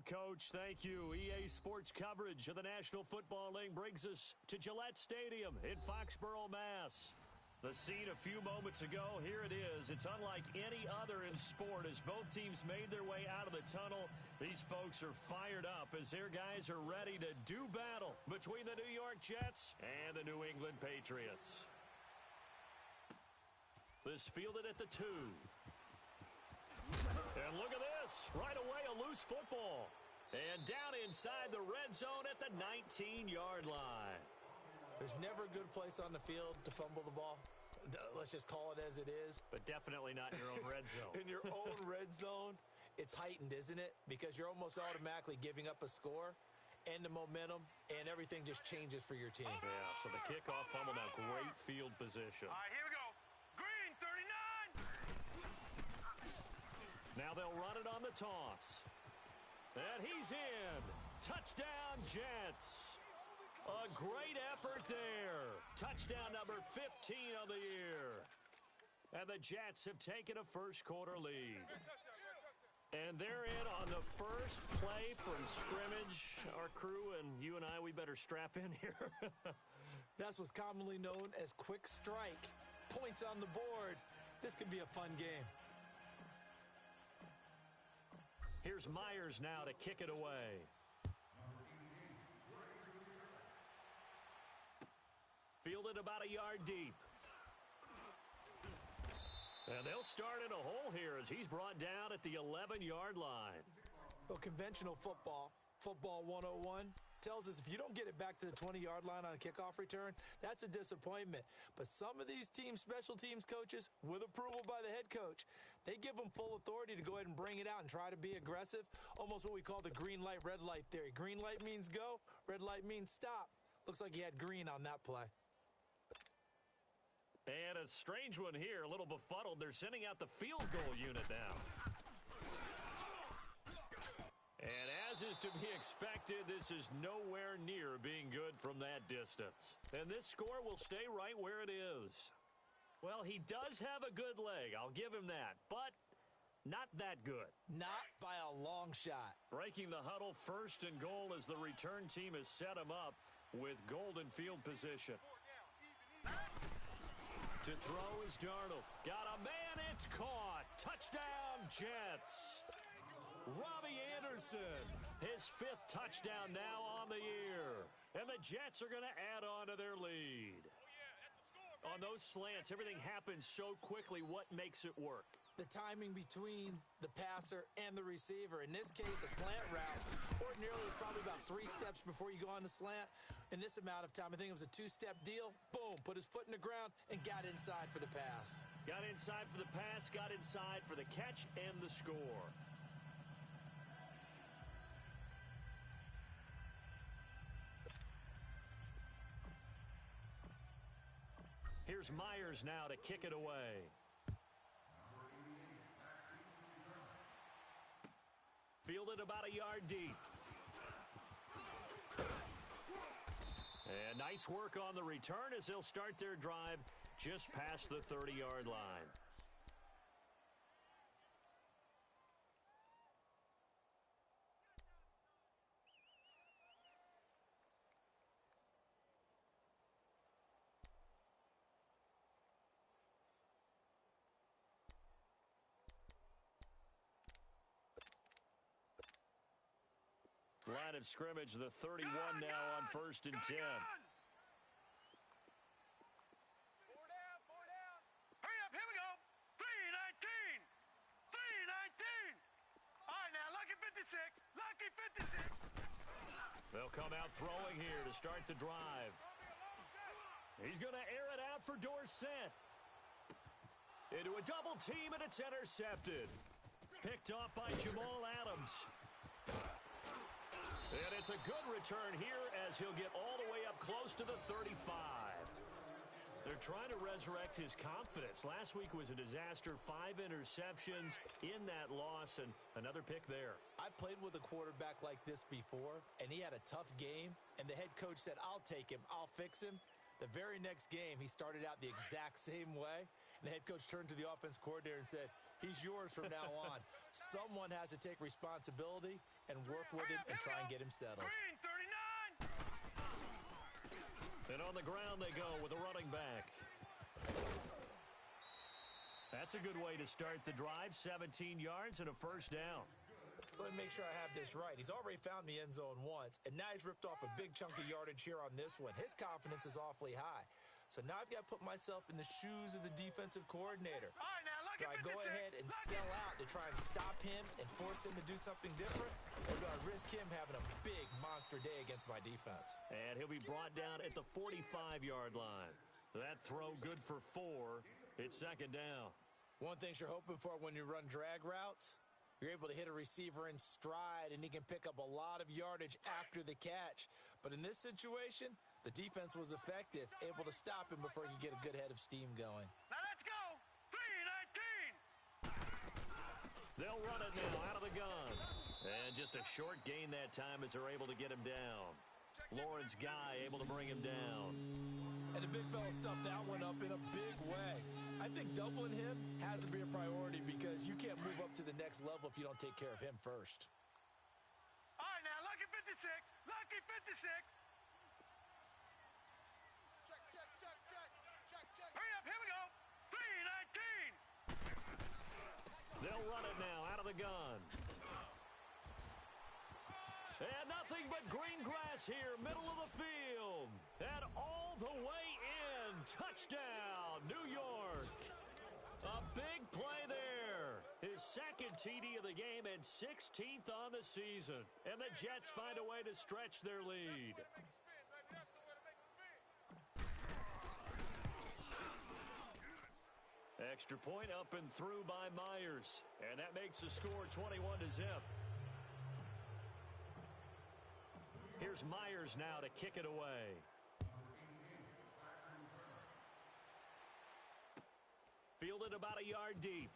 Coach. Thank you. EA Sports coverage of the National Football League brings us to Gillette Stadium in Foxborough, Mass. The scene a few moments ago, here it is. It's unlike any other in sport as both teams made their way out of the tunnel. These folks are fired up as their guys are ready to do battle between the New York Jets and the New England Patriots. This fielded at the 2. And look at this. Right away, a loose football. And down inside the red zone at the 19-yard line. There's never a good place on the field to fumble the ball. Let's just call it as it is. But definitely not in your own red zone. In your own red zone, it's heightened, isn't it? Because you're almost automatically giving up a score and the momentum, and everything just changes for your team. Yeah, so the kickoff fumble now, great field position. All right, here we go. Green, 39. Now they'll run it on the toss. And he's in. Touchdown, Jets. A great effort there. Touchdown number 15 of the year. And the Jets have taken a first-quarter lead. And they're in on the first play from scrimmage. Our crew and you and I, we better strap in here. That's what's commonly known as quick strike. Points on the board. This could be a fun game. Here's Myers now to kick it away. Fielded about a yard deep. And they'll start in a hole here as he's brought down at the 11-yard line. Well, conventional football 101, tells us if you don't get it back to the 20-yard line on a kickoff return, that's a disappointment. But some of these team special teams coaches, with approval by the head coach, they give them full authority to go ahead and bring it out and try to be aggressive, almost what we call the green light, red light theory. Green light means go, red light means stop. Looks like he had green on that play. And a strange one here, a little befuddled. They're sending out the field goal unit now. And as is to be expected, this is nowhere near being good from that distance. And this score will stay right where it is. Well, he does have a good leg, I'll give him that, but not that good. Not by a long shot. Breaking the huddle, first and goal as the return team has set him up with golden field position. To throw is Darnold. Got a man, it's caught. Touchdown, Jets. Robbie Anderson, his 5th touchdown now on the year. And the Jets are going to add on to their lead. On those slants, everything happens so quickly. What makes it work? The timing between the passer and the receiver. In this case, a slant route ordinarily is probably about 3 steps before you go on the slant. In this amount of time, I think it was a 2-step deal. Boom, put his foot in the ground and got inside for the pass. Got inside for the pass, got inside for the catch and the score. Here's Myers now to kick it away. Fielded about a yard deep. And nice work on the return as they'll start their drive just past the 30-yard line. Line of scrimmage, the 31 now on 1st and 10. 4 down. Hurry up, here we go. 3:19. 3:19. All right, now, lucky 56. Lucky 56. They'll come out throwing here to start the drive. He's going to air it out for Dorsett. Into a double team, and it's intercepted. Picked off by Jamal Adams. And it's a good return here as he'll get all the way up close to the 35. They're trying to resurrect his confidence. Last week was a disaster. 5 interceptions in that loss, and another pick there. I played with a quarterback like this before, and he had a tough game, and the head coach said, I'll take him, I'll fix him. The very next game, he started out the exact same way. And the head coach turned to the offense coordinator and said, he's yours from now on. Someone has to take responsibility, and work with him and try and get him settled. Green 39. And on the ground they go with a running back. That's a good way to start the drive. 17 yards and a first down. So let me make sure I have this right. He's already found the end zone once, and now he's ripped off a big chunk of yardage here on this one. His confidence is awfully high. So now I've got to put myself in the shoes of the defensive coordinator. All right, now, Do I go ahead and sell out to try and stop him and force him to do something different? Or do I risk him having a big monster day against my defense? And he'll be brought down at the 45-yard line. That throw good for 4. It's second down. One thing you're hoping for when you run drag routes, you're able to hit a receiver in stride, and he can pick up a lot of yardage after the catch. But in this situation, the defense was effective, able to stop him before he could get a good head of steam going. Now let's go. 3-19. They'll run it now out of the gun. And just a short gain that time as they're able to get him down. Lawrence Guy able to bring him down. And the big fella stuffed that one up in a big way. I think doubling him has to be a priority because you can't move up to the next level if you don't take care of him first. All right, now, lucky 56. Lucky 56. Hurry up, here we go. 3-19. They'll run it now out of the gun. And nothing but green grass here, middle of the field. And all the way in. Touchdown, New York. A big play there. His second TD of the game and 16th on the season. And the Jets find a way to stretch their lead. Extra point up and through by Myers. And that makes the score 21-0. Here's Myers now to kick it away. Fielded about a yard deep.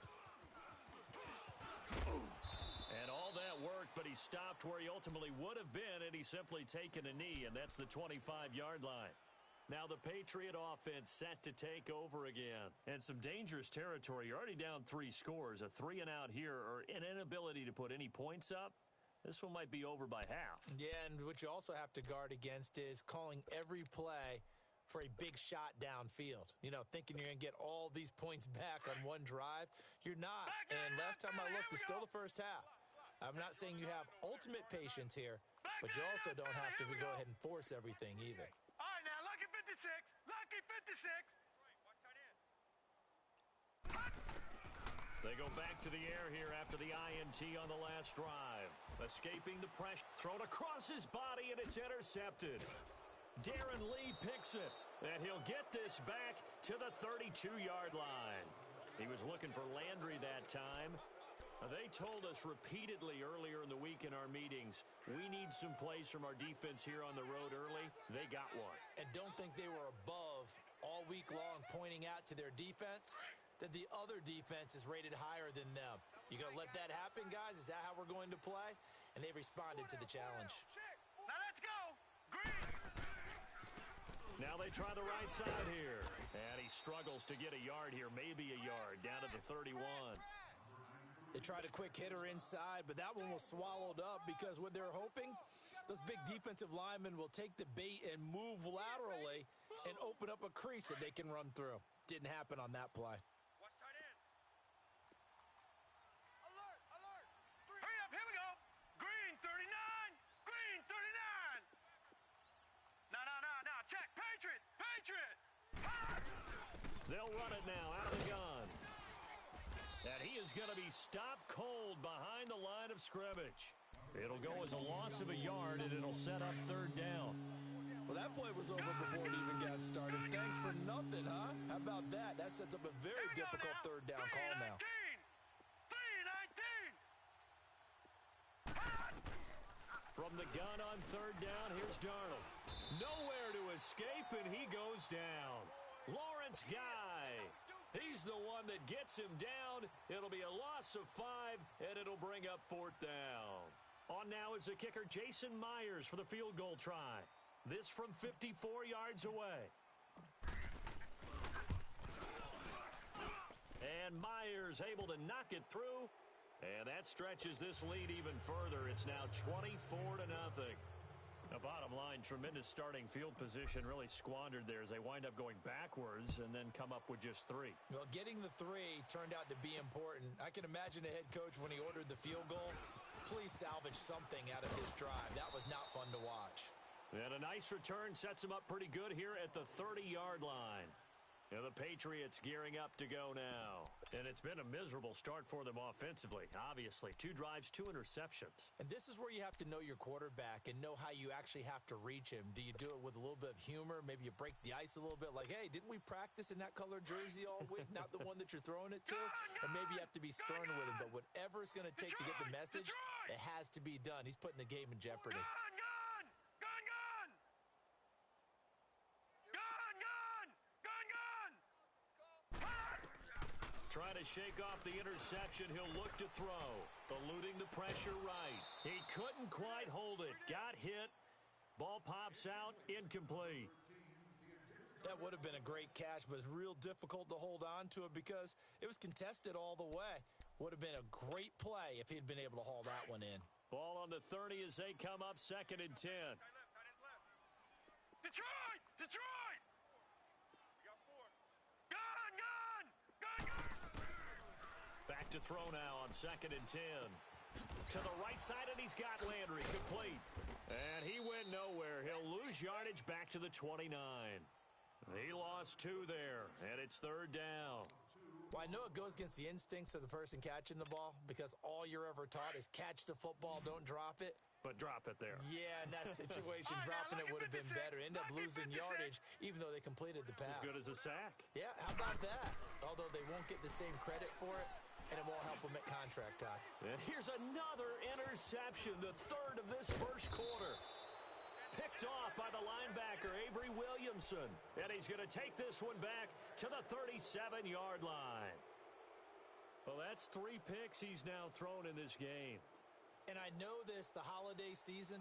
And all that worked, but he stopped where he ultimately would have been had he simply taken a knee, and that's the 25-yard line. Now the Patriot offense set to take over again. And some dangerous territory. You're already down 3 scores. A 3-and-out here, or an inability to put any points up. This one might be over by half. Yeah, and what you also have to guard against is calling every play for a big shot downfield. You know, thinking you're going to get all these points back on one drive. You're not. And last time I looked, it's still the first half. I'm not saying you have ultimate patience here, but you also don't have to go ahead and force everything either. All right, now, lucky 56. Lucky 56. They go back to the air here after the INT on the last drive. Escaping the pressure. Thrown across his body, and it's intercepted. Darren Lee picks it, and he'll get this back to the 32-yard line. He was looking for Landry that time. They told us repeatedly earlier in the week in our meetings, we need some plays from our defense here on the road early. They got one. And don't think they were above all week long pointing out to their defense that the other defense is rated higher than them. You going to let that happen, guys? Is that how we're going to play? And they responded to the challenge. Now let's go. Green. Now they try the right side here. And he struggles to get a yard here, maybe a yard, down to the 31. They tried a quick hitter inside, but that one was swallowed up because what they're hoping, those big defensive linemen will take the bait and move laterally and open up a crease that they can run through. Didn't happen on that play. Watch tight end. Alert, alert. Hurry up, here we go. Green 39. Green 39. No. Check. Patriot. Patriot. Pass. They'll run it now out of the gun. And he is going to be stopped cold behind the line of scrimmage. It'll go as a loss of a yard, and it'll set up third down. Well, that play was over before it even got started. Thanks for nothing, huh? How about that? That sets up a very difficult third down call now. 3-19. From the gun on third down, here's Darnold. Nowhere to escape, and he goes down. Lawrence Guy. He's the one that gets him down. It'll be a loss of 5, and it'll bring up fourth down. On now is the kicker, Jason Myers, for the field goal try. This from 54 yards away. And Myers able to knock it through. And that stretches this lead even further. It's now 24-0. The bottom line, tremendous starting field position, really squandered there as they wind up going backwards and then come up with just 3. Well, getting the 3 turned out to be important. I can imagine the head coach when he ordered the field goal. Please salvage something out of this drive. That was not fun to watch. And a nice return sets him up pretty good here at the 30-yard line. And the Patriots gearing up to go now. And it's been a miserable start for them offensively, obviously. 2 drives, 2 interceptions. And this is where you have to know your quarterback and know how you actually have to reach him. Do you do it with a little bit of humor? Maybe you break the ice a little bit like, hey, didn't we practice in that colored jersey all week? Not the one that you're throwing it to? And maybe you have to be stern with him. But whatever it's going to take to get the message, it has to be done. He's putting the game in jeopardy. Trying to shake off the interception. He'll look to throw. Eluding the pressure right. He couldn't quite hold it. Got hit. Ball pops out. Incomplete. That would have been a great catch, but it's real difficult to hold on to it because it was contested all the way. Would have been a great play if he'd been able to haul that one in. Ball on the 30 as they come up 2nd and 10. Detroit! Detroit! Back to throw now on 2nd and 10. To the right side, and he's got Landry complete. And he went nowhere. He'll lose yardage back to the 29. He lost 2 there, and it's 3rd down. Well, I know it goes against the instincts of the person catching the ball because all you're ever taught is catch the football, don't drop it. But drop it there. Yeah, in that situation, dropping it would have been better. End up losing yardage, even though they completed the pass. As good as a sack. Yeah, how about that? Although they won't get the same credit for it, and it won't help them at contract time. And here's another interception, the 3rd of this first quarter. Picked off by the linebacker, Avery Williamson. And he's going to take this one back to the 37-yard line. Well, that's 3 picks he's now thrown in this game. And I know this, the holiday season,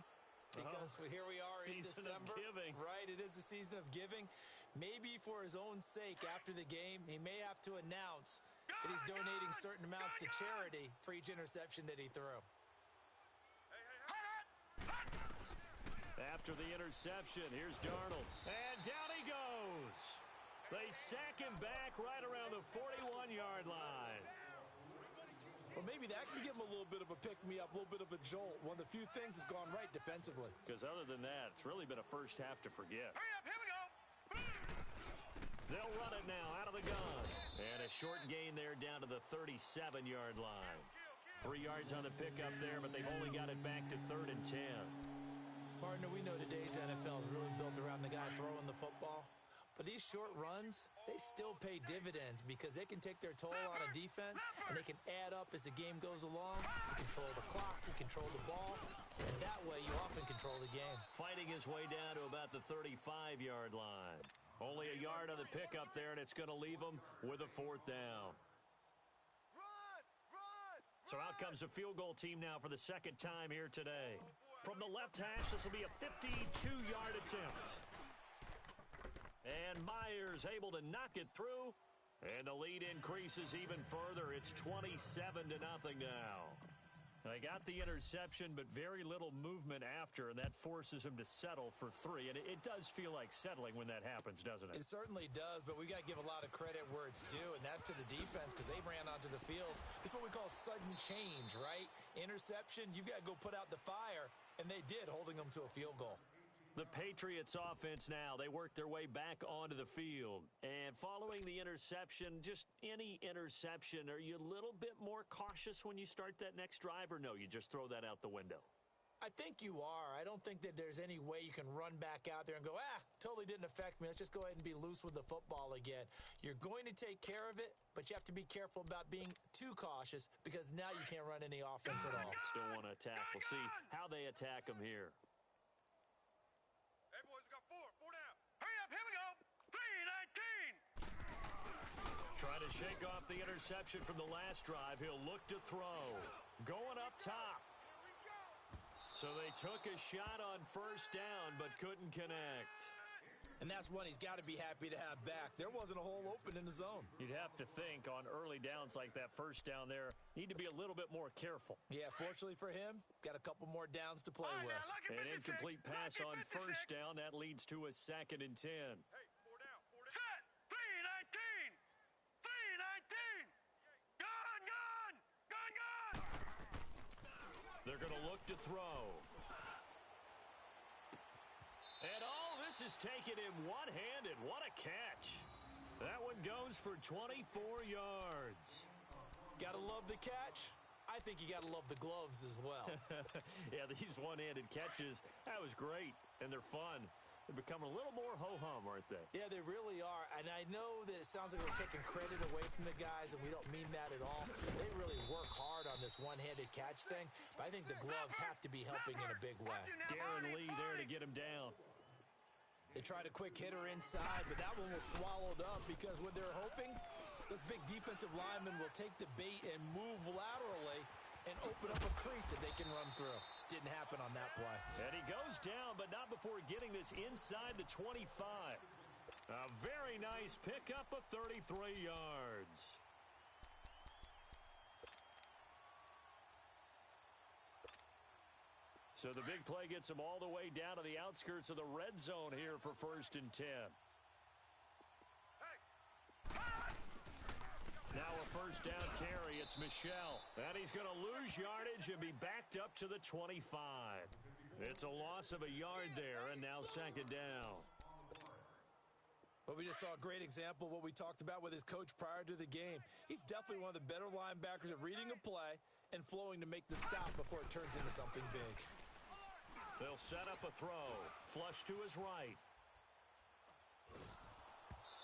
because here we are in December. Season of giving. Right, it is the season of giving. Maybe for his own sake after the game, he may have to announce that he's donating certain amounts to charity for each interception that he threw. After the interception, here's Darnold. And down he goes. They sack him back right around the 41-yard line. Well, maybe that can give him a little bit of a pick-me-up, a little bit of a jolt. One of the few things that's gone right defensively. Because other than that, it's really been a first half to forget. Hurry up, here we go. They'll run it now out of the gun. And a short gain there down to the 37-yard line. 3 yards on the pickup there, but they've only got it back to 3rd and 10. Partner, we know today's NFL is really built around the guy throwing the football. But these short runs, they still pay dividends because they can take their toll on a defense, and they can add up as the game goes along. You control the clock, you control the ball, and that way you often control the game. Fighting his way down to about the 35-yard line. Only a yard on the pickup there, and it's going to leave them with a 4th down. So out comes a field goal team now for the 2nd time here today. From the left hash, this will be a 52-yard attempt. And Myers able to knock it through. And the lead increases even further. It's 27-0 now. They got the interception, but very little movement after, and that forces him to settle for 3. And it does feel like settling when that happens, doesn't it? It certainly does, but we got to give a lot of credit where it's due, and that's to the defense because they ran onto the field. It's what we call sudden change, right? Interception, you've got to go put out the fire, and they did, holding them to a field goal. The Patriots offense now, they work their way back onto the field. And following the interception, just any interception, are you a little bit more cautious when you start that next drive, or no, you just throw that out the window? I think you are. I don't think that there's any way you can run back out there and go, totally didn't affect me. Let's just go ahead and be loose with the football again. You're going to take care of it, but you have to be careful about being too cautious because now you can't run any offense at all. Still want to attack. We'll see how they attack them here. Hey, boys, we got 4 down. Hurry up, here we go. 3-19. Trying to shake off the interception from the last drive. He'll look to throw. Going up top. So they took a shot on 1st down, but couldn't connect. And that's one he's got to be happy to have back. There wasn't a hole open in the zone. You'd have to think on early downs like that first down there, need to be a little bit more careful. Yeah, fortunately for him, got a couple more downs to play with. An incomplete pass on first down. That leads to a 2nd and 10. Hey, 4 down, 4 down. Set! 3-19! 3-19! Gun, gun! Gun, gun! They're going to look to throw. And all this is taken in one-handed. What a catch. That one goes for 24 yards. Gotta love the catch. I think you gotta love the gloves as well. Yeah, these one-handed catches, that was great, and they're fun. They're becoming a little more ho-hum, aren't they? Yeah, they really are. And I know that it sounds like we're taking credit away from the guys, and we don't mean that at all. They really work hard on this one-handed catch thing, but I think the gloves have to be helping in a big way. Darren Lee there to get him down. They tried a quick hitter inside, but that one was swallowed up because what they're hoping, those big defensive linemen will take the bait and move laterally and open up a crease that they can run through. Didn't happen on that play. And he goes down, but not before getting this inside the 25. A very nice pickup of 33 yards. So the big play gets him all the way down to the outskirts of the red zone here for 1st and 10. Now a first down carry. It's Michel. And he's going to lose yardage and be backed up to the 25. It's a loss of a yard there, and now 2nd down. But we just saw a great example of what we talked about with his coach prior to the game. He's definitely one of the better linebackers at reading a play and flowing to make the stop before it turns into something big. They'll set up a throw. Flush to his right.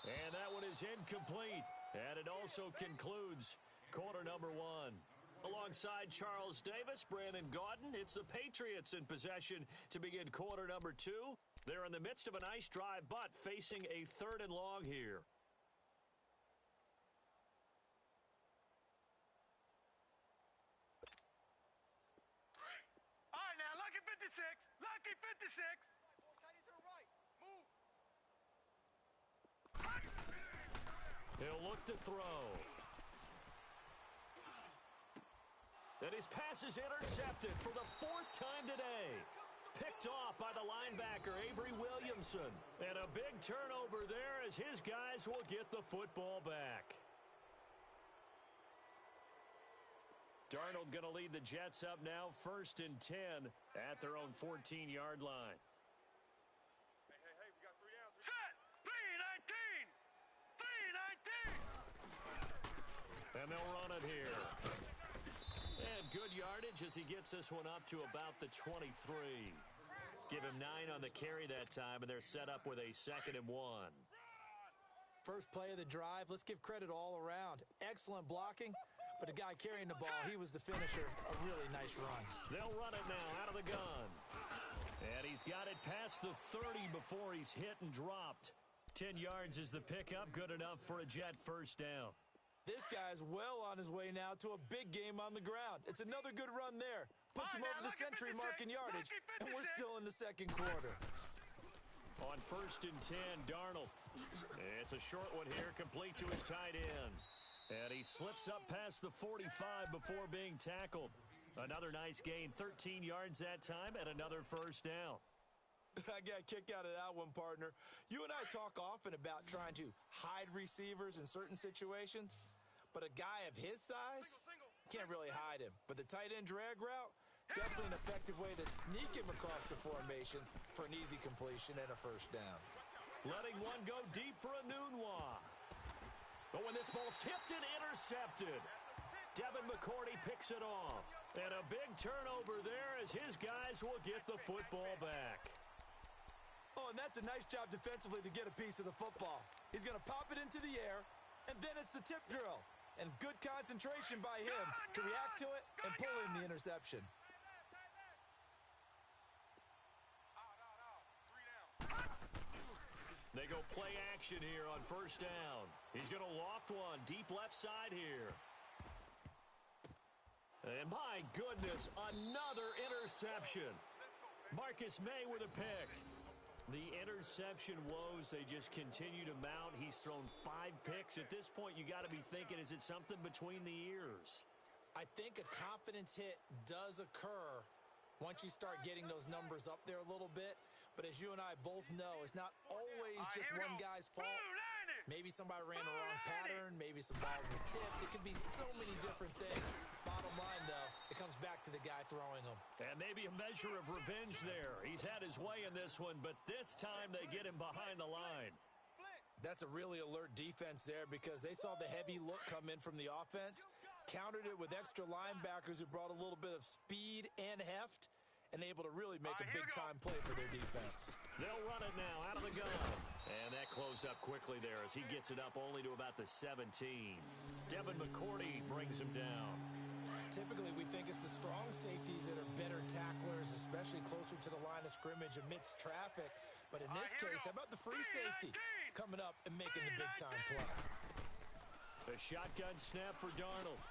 And that one is incomplete. And it also concludes quarter number 1. Alongside Charles Davis, Brandon Gaudin, it's the Patriots in possession to begin quarter number 2. They're in the midst of a nice drive, but facing a 3rd and long here. All right, now, lucky 56. Lucky 56. Move. He'll look to throw. And his pass is intercepted for the 4th time today. Picked off by the linebacker, Avery Williamson. And a big turnover there as his guys will get the football back. Darnold going to lead the Jets up now, 1st and 10 at their own 14-yard line. Hey, we got 3 down. Set! 3-19! 3-19! And they'll run it here. And good yardage as he gets this one up to about the 23. Give him 9 on the carry that time, and they're set up with a 2nd and 1. First play of the drive, let's give credit all around. Excellent blocking, but the guy carrying the ball, he was the finisher. A really nice run. They'll run it now out of the gun. And he's got it past the 30 before he's hit and dropped. 10 yards is the pickup, good enough for a Jet first down. This guy's well on his way now to a big game on the ground. It's another good run there. Puts him over the century mark in yardage, and we're still in the 2nd quarter. On 1st and 10, Darnold. It's a short one here, complete to his tight end. And he slips up past the 45 before being tackled. Another nice gain, 13 yards that time, and another first down. I got a kick out of that one, partner. You and I talk often about trying to hide receivers in certain situations, but a guy of his size can't really hide him. But the tight end drag route, definitely an effective way to sneak him across the formation for an easy completion and a first down. Letting one go deep for a Nunwa. But when this ball's tipped and intercepted, Devin McCourty picks it off. And a big turnover there as his guys will get the football back. Oh, and that's a nice job defensively to get a piece of the football. He's going to pop it into the air, and then it's the tip drill. And good concentration by him to react to it and pull in the interception. They go play action here on first down. He's going to loft one deep left side here. And my goodness, another interception. Marcus May with a pick. The interception woes, they just continue to mount. He's thrown 5 picks. At this point, you got to be thinking, is it something between the ears? I think a confidence hit does occur once you start getting those numbers up there a little bit. But as you and I both know, it's not always just one guy's fault. Maybe somebody ran the wrong pattern. Maybe some balls were tipped. It could be so many different things. Bottom line, though, it comes back to the guy throwing them. And maybe a measure of revenge there. He's had his way in this one, but this time they get him behind the line. That's a really alert defense there because they saw the heavy look come in from the offense, countered it with extra linebackers who brought a little bit of speed and heft, and able to really make a big-time play for their defense. They'll run it now out of the gun. And that closed up quickly there as he gets it up only to about the 17. Devin McCourty brings him down. Typically, we think it's the strong safeties that are better tacklers, especially closer to the line of scrimmage amidst traffic. But in this case, how about the free safety coming up and making the big-time play? The shotgun snap for Darnold.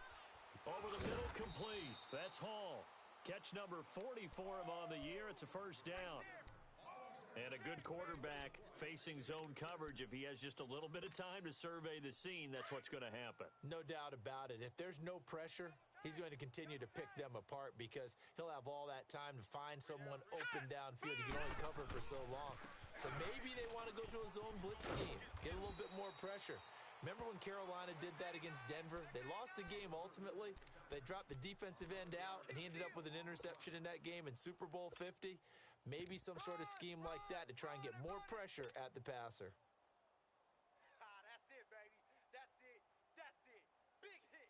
Over the middle, complete. That's Hall. Catch number 40 for him on the year. It's a first down. And a good quarterback facing zone coverage. If he has just a little bit of time to survey the scene, that's what's going to happen. No doubt about it. If there's no pressure, he's going to continue to pick them apart because he'll have all that time to find someone open downfield. You can only cover for so long. So maybe they want to go to a zone blitz scheme, get a little bit more pressure. Remember when Carolina did that against Denver? They lost the game ultimately. They dropped the defensive end out, and he ended up with an interception in that game in Super Bowl 50. Maybe some sort of scheme like that to try and get more pressure at the passer. That's it, baby. That's it. That's it. Big hit.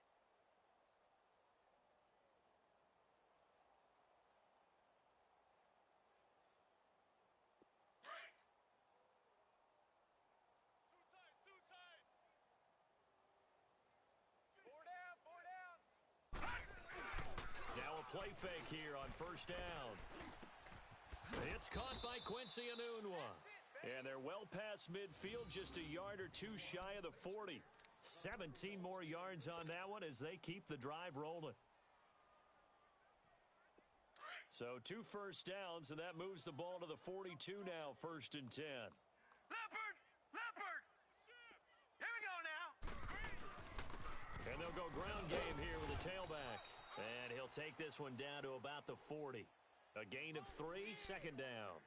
Two times. Four down. Now a play fake here on first down. It's caught by Quincy Enunwa. And they're well past midfield, just a yard or two shy of the 40. 17 more yards on that one as they keep the drive rolling. So 2 first downs, and that moves the ball to the 42 now, 1st and 10. Leopard! Here we go now. And they'll go ground game here with a tailback. And he'll take this one down to about the 40. A gain of 3, 2nd down.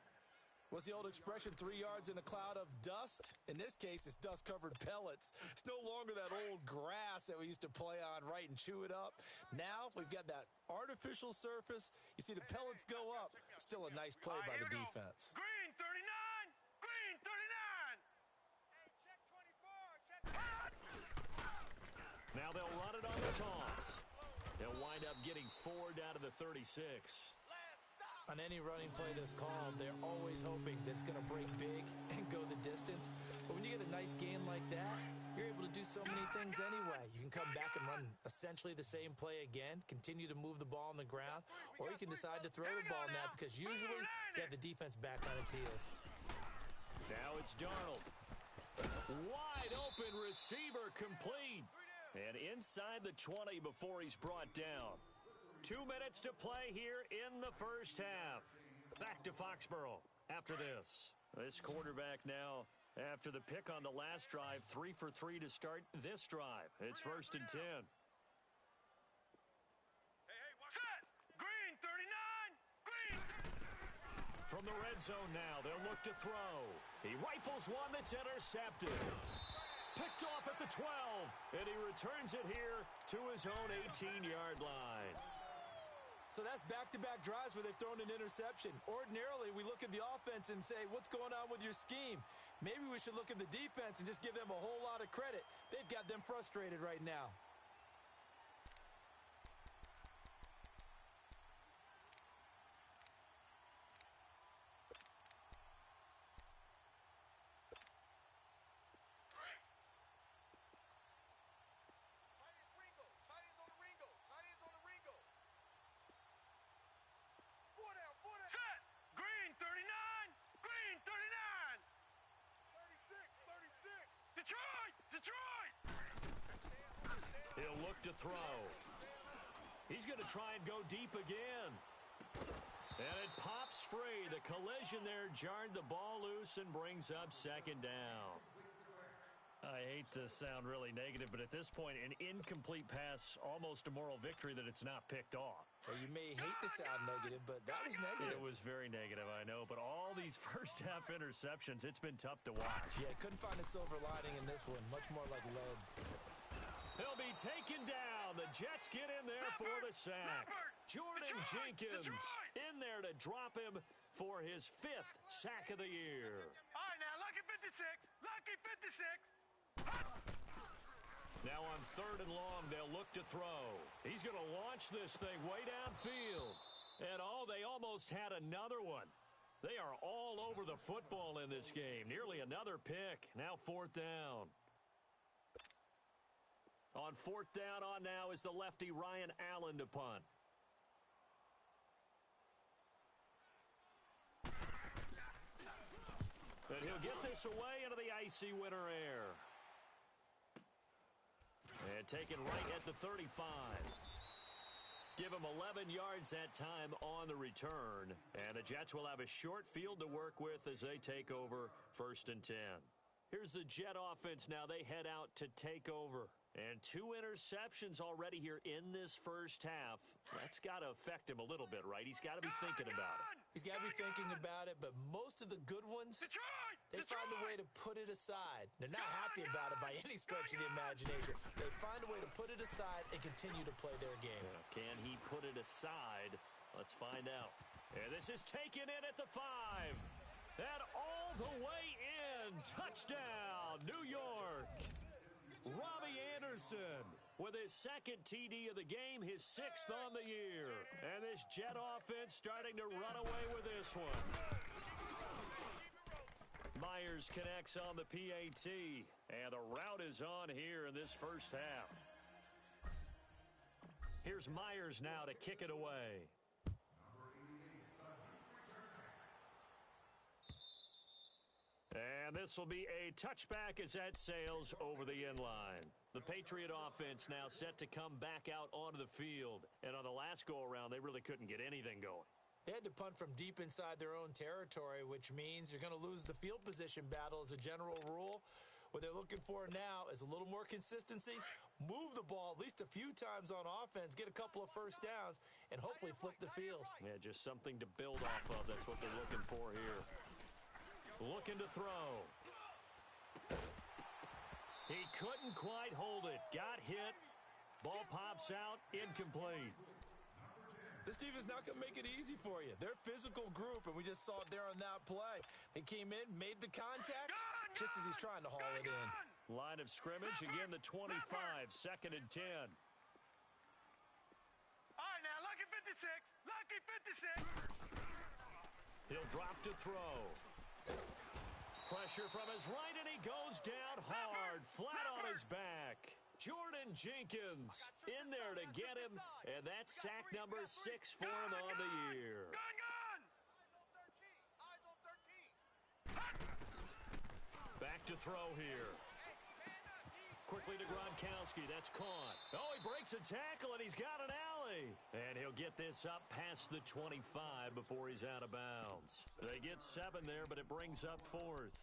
What's the old expression, 3 yards in a cloud of dust? In this case, it's dust-covered pellets. It's no longer that old grass that we used to play on, right, and chew it up. Now we've got that artificial surface. You see the pellets go up. Still a nice play by the defense. Green 39! Green 39! Hey, check 24. Check. Now they'll run it on the toss. They'll wind up getting 4 down to the 36. On any running play that's called, they're always hoping that it's going to break big and go the distance. But when you get a nice gain like that, you're able to do so many things anyway. You can come back and run essentially the same play again, continue to move the ball on the ground, or you can decide to throw the ball now because usually you have the defense back on its heels. Now it's Darnold. Wide open receiver complete. And inside the 20 before he's brought down. 2 minutes to play here in the first half. Back to Foxborough after this. This quarterback now, after the pick on the last drive, 3 for 3 to start this drive. It's 1st and 10. Set! Green 39! Green! From the red zone now, they'll look to throw. He rifles one that's intercepted. Picked off at the 12, and he returns it here to his own 18-yard line. So that's back-to-back drives where they've thrown an interception. Ordinarily, we look at the offense and say, what's going on with your scheme? Maybe we should look at the defense and just give them a whole lot of credit. They've got them frustrated right now. Set! Green 39! Green 39! 36! Detroit! He'll look to throw. He's going to try and go deep again. And it pops free. The collision there jarred the ball loose and brings up second down. I hate to sound really negative, but at this point, an incomplete pass, almost a moral victory that it's not picked off. Well, you may hate to sound negative, but that was negative. It was very negative, I know. But all these first-half interceptions, it's been tough to watch. Yeah, couldn't find a silver lining in this one. Much more like lead. He'll be taken down. The Jets get in there for the sack. Jordan Jenkins in there to drop him for his 5th sack of the year. All right, now, lucky 56. Lucky 56. Now on 3rd and long, they'll look to throw. He's going to launch this thing way downfield. And, they almost had another one. They are all over the football in this game. Nearly another pick. Now 4th down. On 4th down now is the lefty Ryan Allen to punt. And he'll get this away into the icy winter air. And taken right at the 35. Give him 11 yards that time on the return. And the Jets will have a short field to work with as they take over 1st and 10. Here's the Jet offense now. They head out to take over. And 2 interceptions already here in this first half. That's got to affect him a little bit, right? He's got to be thinking about it. He's got to be thinking about it, but most of the good ones, they find a way to put it aside. They're not happy about it by any stretch of the imagination. They find a way to put it aside and continue to play their game. Yeah, can he put it aside? Let's find out. And this is taken in at the 5. And all the way in. Touchdown, New York. Robbie Anderson with his 2nd TD of the game, his 6th on the year. And this Jet offense starting to run away with this one. Myers connects on the PAT, and the route is on here in this first half. Here's Myers now to kick it away. And this will be a touchback as that sails over the end line. The Patriot offense now set to come back out onto the field. And on the last go-around, they really couldn't get anything going. They had to punt from deep inside their own territory, which means you're going to lose the field position battle as a general rule. What they're looking for now is a little more consistency, move the ball at least a few times on offense, get a couple of first downs, and hopefully flip the field. Yeah, just something to build off of. That's what they're looking for here. Looking to throw. He couldn't quite hold it. Got hit. Ball pops out. Incomplete. This defense not going to make it easy for you. They're a physical group, and we just saw it there on that play. They came in, made the contact, just as he's trying to haul it in. Line of scrimmage, again the 25, 2nd and 10. All right, now, lucky 56. Lucky 56. He'll drop to throw. Pressure from his right, and he goes down hard, flat on his back. Jordan Jenkins in there to get him, and that's sack number 6 for him on the year. Gun! Eyes on 13. Back to throw here. Quickly to Gronkowski. That's caught. Oh, he breaks a tackle, and he's got an alley. And he'll get this up past the 25 before he's out of bounds. They get 7 there, but it brings up 4th.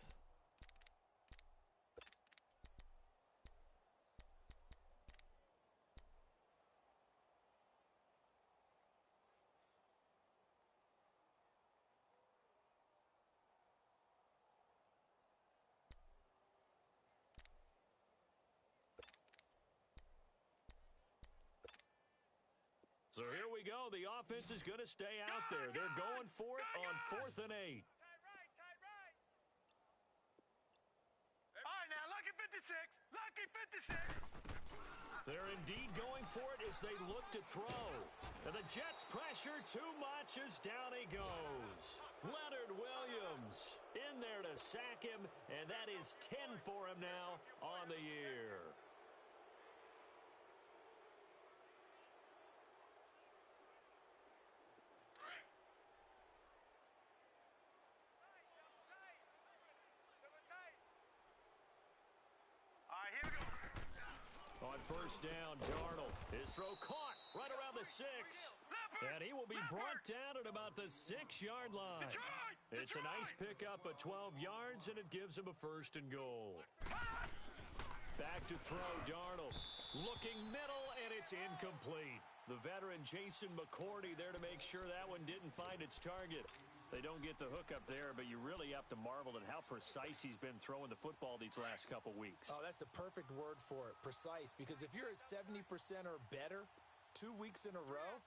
So here we go. The offense is going to stay out there. They're going for it on 4th and 8. Tight right. All right, now, lucky 56. Lucky 56. They're indeed going for it as they look to throw. And the Jets pressure too much as down he goes. Leonard Williams in there to sack him, and that is 10 for him now on the year. On 1st down, Darnold. His throw caught right around the 6. And he will be brought down at about the 6-yard line. It's a nice pickup of 12 yards, and it gives him a 1st and goal. Back to throw, Darnold. Looking middle, and it's incomplete. The veteran Jason McCourty there to make sure that one didn't find its target. They don't get the hook up there, but you really have to marvel at how precise he's been throwing the football these last couple weeks. Oh, that's the perfect word for it, precise, because if you're at 70% or better 2 weeks in a row,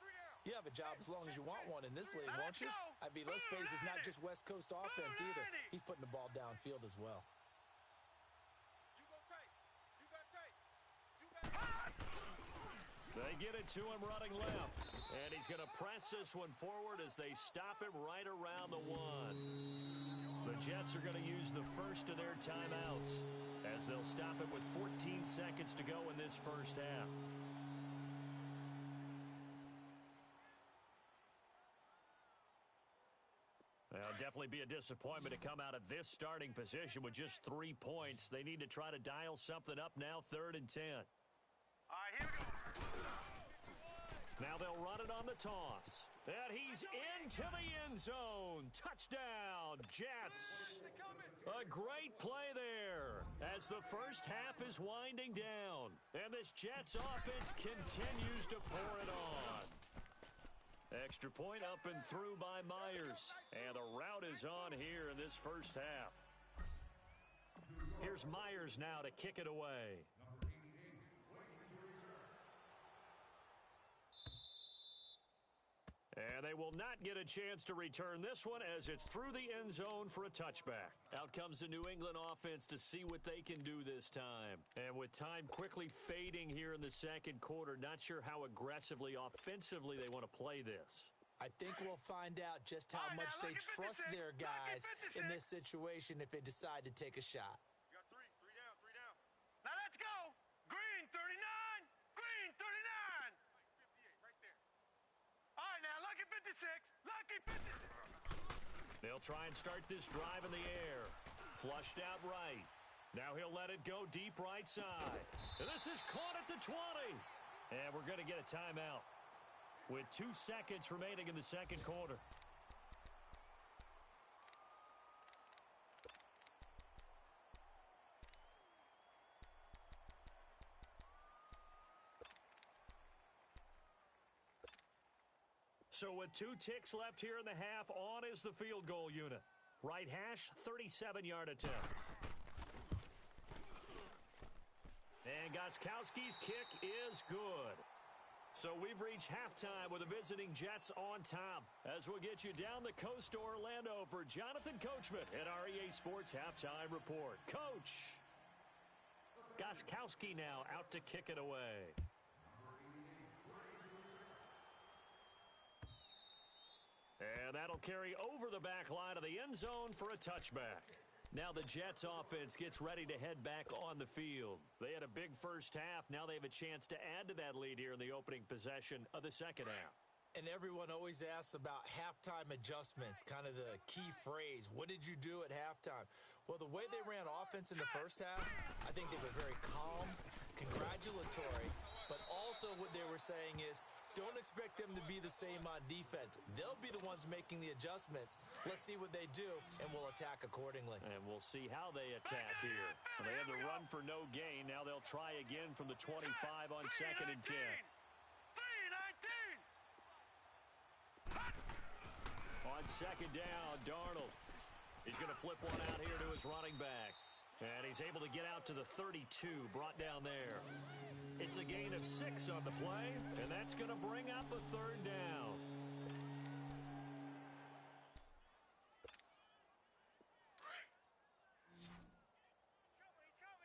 you have a job as long as you want one in this league, won't you? I mean, let's face it, it's not just West Coast offense either. He's putting the ball downfield as well. They get it to him running left. And he's going to press this one forward as they stop him right around the 1. The Jets are going to use the first of their timeouts as they'll stop him with 14 seconds to go in this first half. Well, definitely be a disappointment to come out of this starting position with just 3 points. They need to try to dial something up now, 3rd and 10. All right, here we go. Now they'll run it on the toss. And he's into the end zone. Touchdown, Jets. A great play there as the first half is winding down. And this Jets offense continues to pour it on. Extra point up and through by Myers. And the route is on here in this first half. Here's Myers now to kick it away. And they will not get a chance to return this one as it's through the end zone for a touchback. Out comes the New England offense to see what they can do this time. And with time quickly fading here in the second quarter, not sure how aggressively, offensively they want to play this. I think we'll find out just how much they trust their guys in this situation if they decide to take a shot. You got three down. Now let's go. Green 39. Green 39. 58 right there. All right, now lucky 56. Lucky 56. They'll try and start this drive in the air. Flushed out right. Now he'll let it go deep right side. And this is caught at the 20. And we're going to get a timeout with 2 seconds remaining in the second quarter. So with 2 ticks left here in the half, on is the field goal unit. Right hash, 37-yard attempt. And Gostkowski's kick is good. So we've reached halftime with the visiting Jets on top. As we'll get you down the coast to Orlando for Jonathan Coachman at our EA Sports Halftime Report. Coach! Gostkowski now out to kick it away. And that'll carry over the back line of the end zone for a touchback. Now the Jets offense gets ready to head back on the field. They had a big first half. Now they have a chance to add to that lead here in the opening possession of the second half. And everyone always asks about halftime adjustments, kind of the key phrase. What did you do at halftime? Well, the way they ran offense in the first half, I think they were very calm, congratulatory, but also what they were saying is, don't expect them to be the same on defense. They'll be the ones making the adjustments. Let's see what they do, and we'll attack accordingly. And we'll see how they attack here. They had the run for no gain. Now they'll try again from the 25 on 2nd and 10. 3-19. On 2nd down, Darnold. He's going to flip one out here to his running back. And he's able to get out to the 32, brought down there. It's a gain of 6 on the play, and that's going to bring up a 3rd down.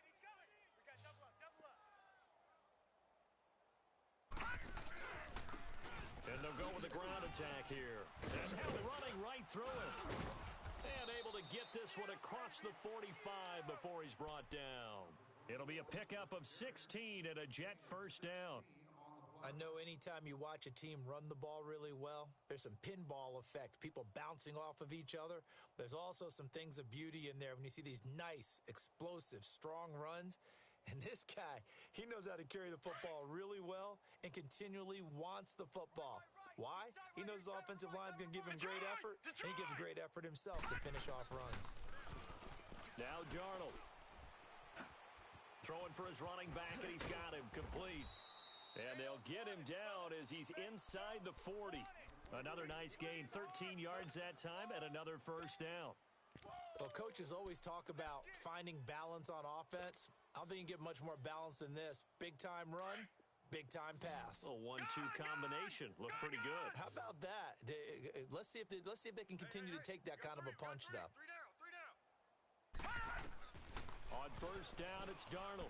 He's coming. We got double up. And they'll go with the ground attack here. And now running right through it. And able to get this one across the 45 before he's brought down. It'll be a pickup of 16 and a Jet first down. I know anytime you watch a team run the ball really well, there's some pinball effect, people bouncing off of each other. There's also some things of beauty in there when you see these nice, explosive, strong runs. And this guy, he knows how to carry the football really well and continually wants the football. Why? He knows his offensive line is going to give him great effort, and he gives great effort himself to finish off runs. Now Darnold. Throwing for his running back, and he's got him complete. And they'll get him down as he's inside the 40. Another nice gain, 13 yards that time, and another first down. Well, coaches always talk about finding balance on offense. I don't think you can get much more balance than this. Big-time run, big-time pass. A 1-2 combination. Looked pretty good. How about that? Let's see if they can continue to take that kind of a punch, though. 3 down. On first down, it's Darnold.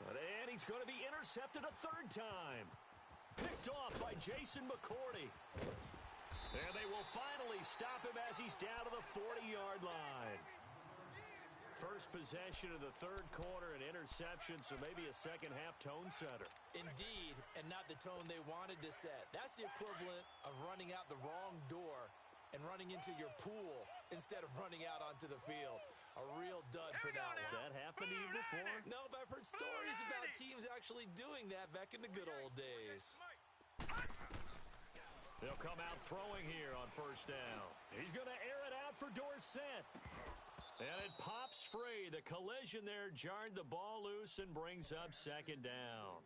And he's going to be intercepted a third time. Picked off by Jason McCourty. And they will finally stop him as he's down to the 40-yard line. First possession of the third quarter, an interception, so maybe a second-half tone setter. Indeed, and not the tone they wanted to set. That's the equivalent of running out the wrong door and running into your pool instead of running out onto the field. A real dud for that Has one. that happened to you before? No, but I've heard stories about teams actually doing that back in the good old days. They'll come out throwing here on first down. He's going to air it out for Dorsett. And it pops free. The collision there jarred the ball loose and brings up second down.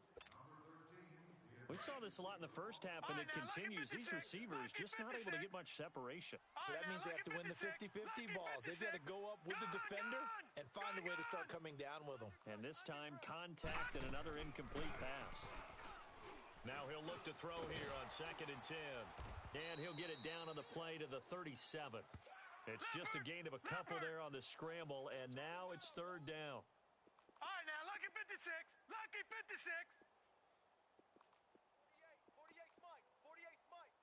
We saw this a lot in the first half, and it continues. These receivers just not able to get much separation. So that means they have to win the 50-50 balls. They've got to go up with the defender and find a way to start coming down with them. And this time, contact and another incomplete pass. Now he'll look to throw here on 2nd and 10. And he'll get it down on the play to the 37. It's just a gain of a couple there on the scramble, and now it's third down. All right, now, lucky 56. Lucky 56. 48 Mike. 48 Mike.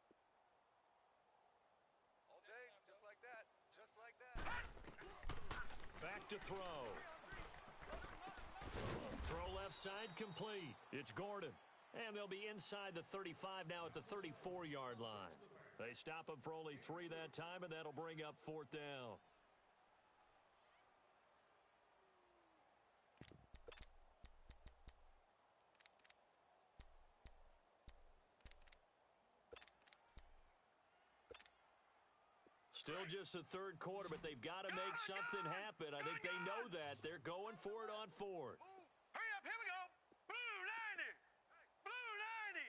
All day, just like that. Just like that. Back to throw. Throw left side complete. It's Gordon. And they'll be inside the 35 now at the 34-yard line. They stop him for only 3 that time, and that'll bring up 4th down. Still just the third quarter, but they've got to make something happen. I think they know that. They're going for it on 4th. Hurry up, here we go. Blue 90. Blue 90.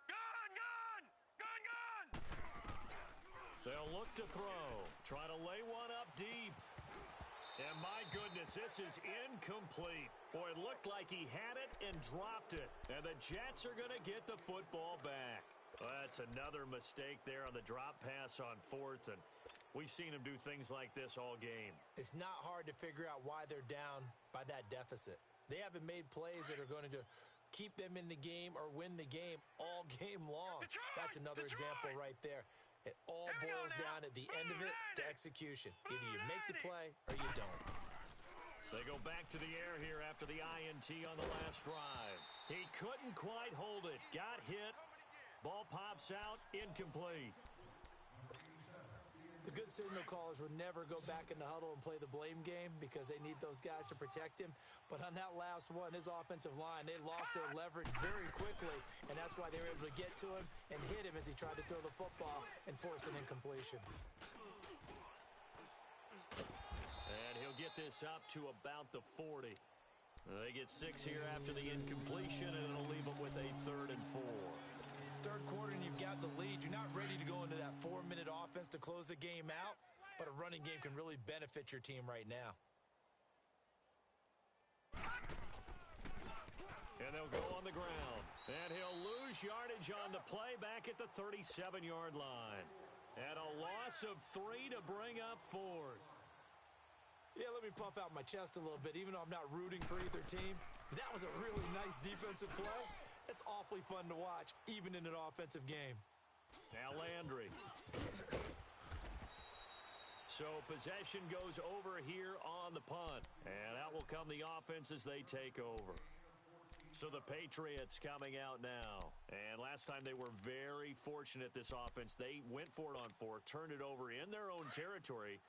Gone, gone. Gone, gone. They'll look to throw. Try to lay one up deep. And my goodness, this is incomplete. Boy, it looked like he had it and dropped it. And the Jets are going to get the football back. Well, that's another mistake there on the drop pass on 4th. And we've seen him do things like this all game. It's not hard to figure out why they're down by that deficit. They haven't made plays that are going to keep them in the game or win the game all game long. That's another example right there. It all boils down at the end of it to execution. Either you make the play or you don't. They go back to the air here after the INT on the last drive. He couldn't quite hold it. Got hit. Ball pops out. Incomplete. The good signal callers would never go back in the huddle and play the blame game because they need those guys to protect him. But on that last one, his offensive line, they lost their leverage very quickly, and that's why they were able to get to him and hit him as he tried to throw the football and force an incompletion. And he'll get this up to about the 40. They get 6 here after the incompletion, and it'll leave them with a 3rd and 4. Third quarter and you've got the lead. You're not ready to go into that 4-minute offense to close the game out, but a running game can really benefit your team right now. And they'll go on the ground. And he'll lose yardage on the play back at the 37-yard line. And a loss of 3 to bring up 4th. Yeah, let me puff out my chest a little bit, even though I'm not rooting for either team. That was a really nice defensive play. It's awfully fun to watch, even in an offensive game. Now Landry. So possession goes over here on the punt. And out will come the offense as they take over. So the Patriots coming out now. And last time they were very fortunate, this offense. They went for it on 4th, turned it over in their own territory,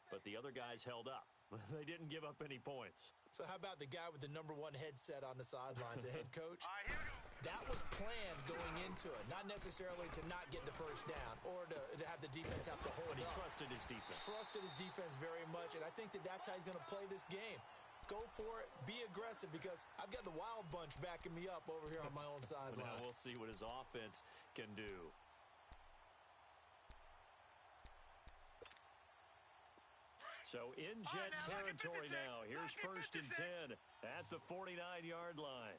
but the other guys held up. They didn't give up any points. So how about the guy with the #1 headset on the sidelines, the head coach? All right, here we go. That was planned going into it, not necessarily to not get the first down or to have the defense have to hold But he up. trusted his defense. Trusted his defense very much, and I think that that's how he's going to play this game. Go for it, be aggressive, because I've got the wild bunch backing me up over here on my own sideline. Now we'll see what his offense can do. So in Jet territory now. Here's 1st and 10 at the 49-yard line.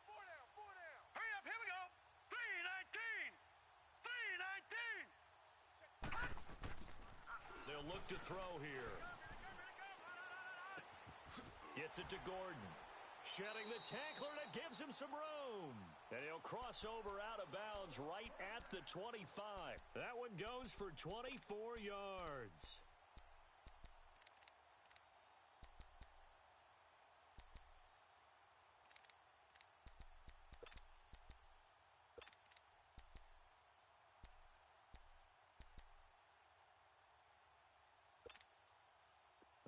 4 down, 4 down. Hurry up, here we go. 3-19. 3-19. They'll look to throw here. Gets it to Gordon. Shedding the tackler, and it gives him some room. And he'll cross over out of bounds right at the 25. That one goes for 24 yards.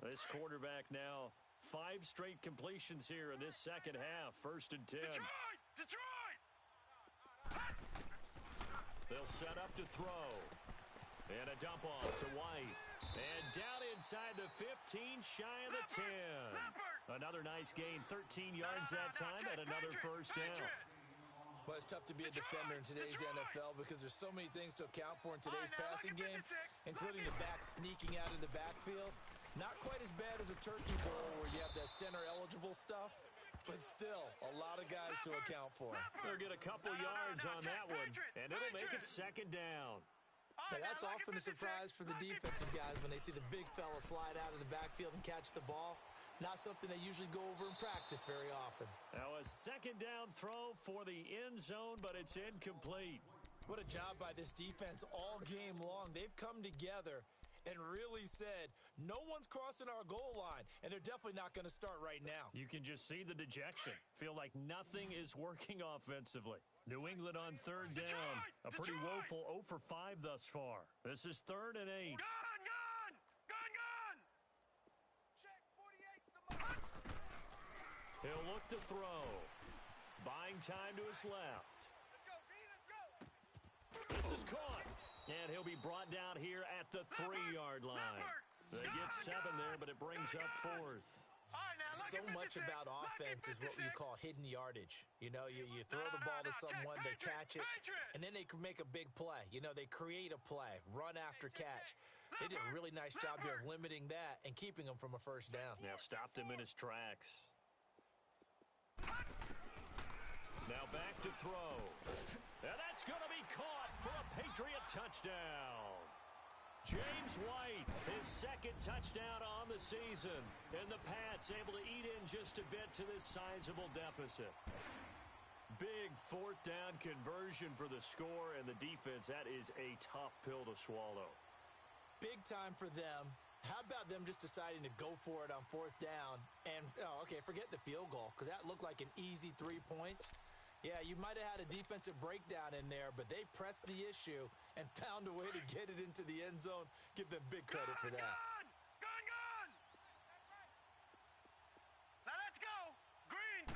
This quarterback now 5 straight completions here in this second half. 1st and 10. Detroit! They'll set up to throw. And a dump off to White. And down inside the 15, shy of the 10. Another nice gain, 13 yards that time, and another first down. But it's tough to be a defender in today's NFL because there's so many things to account for in today's passing game, including the back sneaking out of the backfield. Not quite as bad as a turkey bowl where you have that center-eligible stuff, but still a lot of guys to account for. They'll get a couple yards on that one, and it'll make it 2nd down. Now, that's often a surprise for the defensive guys when they see the big fella slide out of the backfield and catch the ball. Not something they usually go over in practice very often. Now a 2nd down throw for the end zone, but it's incomplete. What a job by this defense all game long. They've come together and really said, no one's crossing our goal line, and they're definitely not going to start right now. You can just see the dejection. Feel like nothing is working offensively. New England on 3rd down. A pretty woeful 0 for 5 thus far. This is 3rd and 8. Gun! Check 48's the mark. He'll look to throw. Buying time to his left. Let's go, D, let's go. This is caught. And he'll be brought down here at the 3-yard line. They get 7 there, but it brings up 4th. So much about offense is what you call hidden yardage. You know, you throw the ball to someone, they catch it, and then they can make a big play. You know, they create a play, run after catch. They did a really nice job there of limiting that and keeping him from a first down. Now stopped him in his tracks. Now back to throw. And that's going to be caught for a Patriot touchdown. James White, his 2nd touchdown on the season. And the Pats able to eat in just a bit to this sizable deficit. Big 4th down conversion for the score and the defense. That is a tough pill to swallow. Big time for them. How about them just deciding to go for it on 4th down? And, forget the field goal, because that looked like an easy 3 points. Yeah, you might have had a defensive breakdown in there, but they pressed the issue and found a way to get it into the end zone. Give them big credit for that. Gun! Now let's go. Green.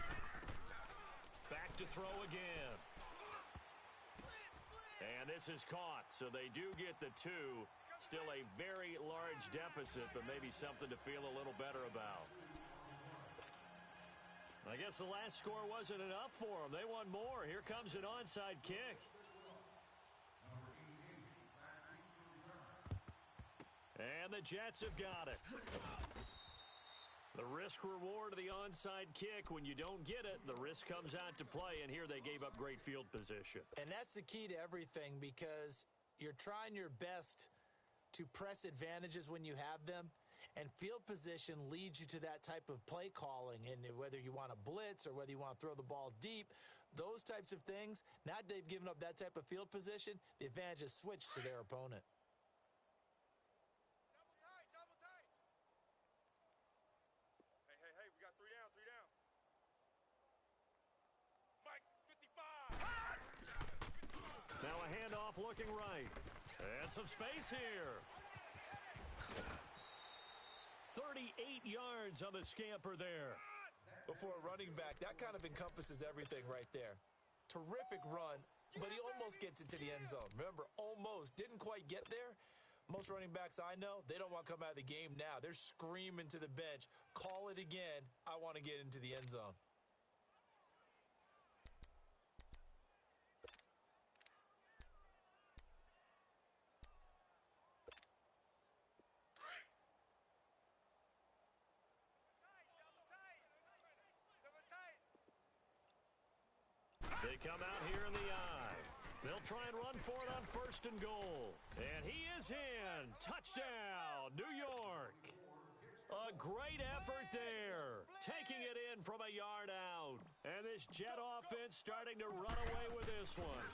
Back to throw again. And this is caught, so they do get the 2. Still a very large deficit, but maybe something to feel a little better about. I guess the last score wasn't enough for them. They want more. Here comes an onside kick. And the Jets have got it. The risk reward of the onside kick. When you don't get it, the risk comes out to play, and here they gave up great field position. And that's the key to everything, because you're trying your best to press advantages when you have them. And field position leads you to that type of play calling. And whether you want to blitz or whether you want to throw the ball deep, those types of things, now they've given up that type of field position, the advantage is switched to their opponent. Double tight. Hey, we got 3 down, 3 down. Mike, 55. Now a handoff looking right. And some space here. 38 yards on the scamper there. But for a running back, that kind of encompasses everything right there. Terrific run, but he almost gets into the end zone. Remember, almost. Didn't quite get there. Most running backs I know, they don't want to come out of the game now. They're screaming to the bench, call it again. I want to get into the end zone. They come out here in the eye. They'll try and run for it on 1st and goal. And he is in. Touchdown, New York. A great effort there. Taking it in from a yard out. And this Jet offense starting to run away with this one.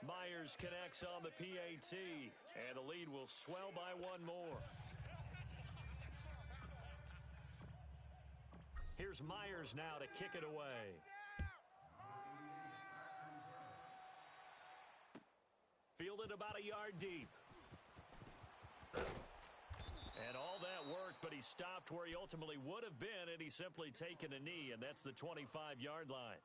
Myers connects on the PAT. And the lead will swell by one more. Here's Myers now to kick it away. Fielded about a yard deep. And all that worked, but he stopped where he ultimately would have been, and he's simply taken a knee, and that's the 25-yard line.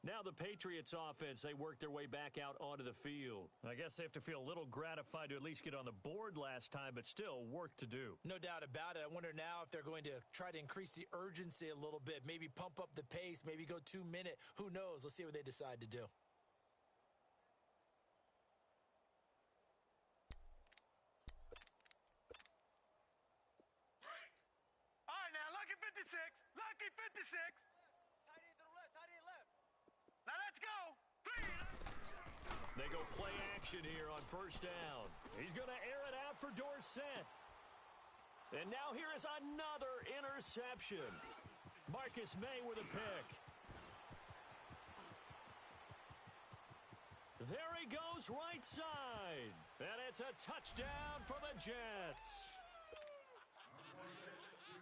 Now the Patriots offense, they work their way back out onto the field. I guess they have to feel a little gratified to at least get on the board last time, but still work to do. No doubt about it. I wonder now if they're going to try to increase the urgency a little bit, maybe pump up the pace, maybe go 2 minute. Who knows? Let's see what they decide to do. All right, now, lucky 56. Lucky 56. Tight end to the left, tight end left. Now let's go. They go play action here on 1st down. He's going to air it out for Dorsett. And now here is another interception. Marcus May with a pick. There he goes right side. And it's a touchdown for the Jets.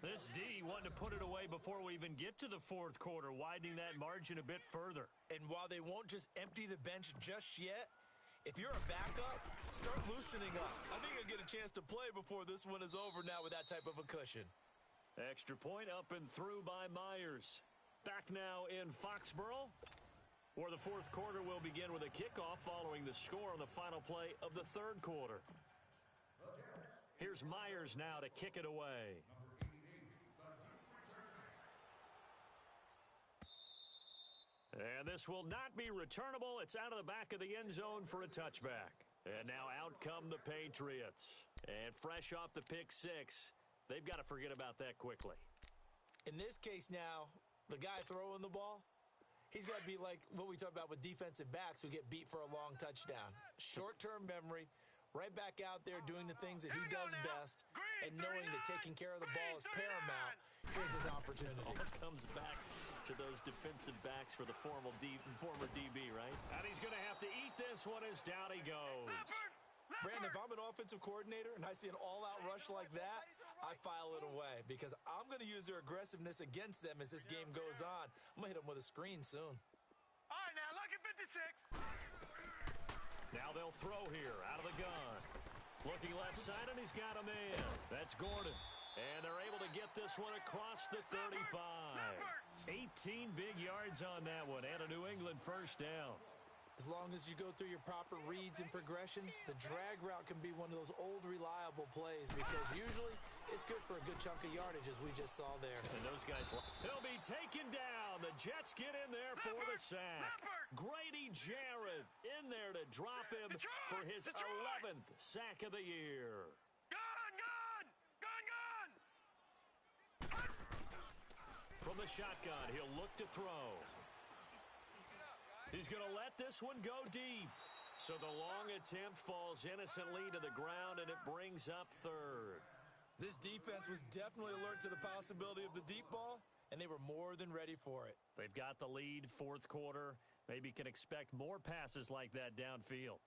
This D wanted to put it away before we even get to the 4th quarter, widening that margin a bit further. And while they won't just empty the bench just yet, if you're a backup, start loosening up. I think you'll get a chance to play before this one is over now with that type of a cushion. Extra point up and through by Myers. Back now in Foxborough, where the 4th quarter will begin with a kickoff following the score on the final play of the 3rd quarter. Here's Myers now to kick it away. And this will not be returnable. It's out of the back of the end zone for a touchback. And now out come the Patriots. And fresh off the pick 6, they've got to forget about that quickly. In this case now, the guy throwing the ball, he's got to be like what we talk about with defensive backs who get beat for a long touchdown. Short-term memory, right back out there doing the things that he does best, and knowing that taking care of the ball is paramount. Here's his opportunity. All comes back to those defensive backs for the former DB, right? And he's going to have to eat this one as down he goes. Brandon, if I'm an offensive coordinator and I see an all-out rush like that, I file it away because I'm going to use their aggressiveness against them as this game goes on. I'm going to hit them with a screen soon. All right, now, lucky 56. Now they'll throw here out of the gun. Looking left side, and he's got a man. That's Gordon. And they're able to get this one across the 35. 18 big yards on that one, and a New England 1st down. As long as you go through your proper reads and progressions, the drag route can be one of those old reliable plays because usually it's good for a good chunk of yardage as we just saw there. And those guys, he'll be taken down. The Jets get in there for the sack. Grady Jarrett in there to drop him for his 11th sack of the year. From the shotgun, he'll look to throw. He's going to let this one go deep. So the long attempt falls innocently to the ground, and it brings up 3rd. This defense was definitely alert to the possibility of the deep ball, and they were more than ready for it. They've got the lead, 4th quarter. Maybe can expect more passes like that downfield.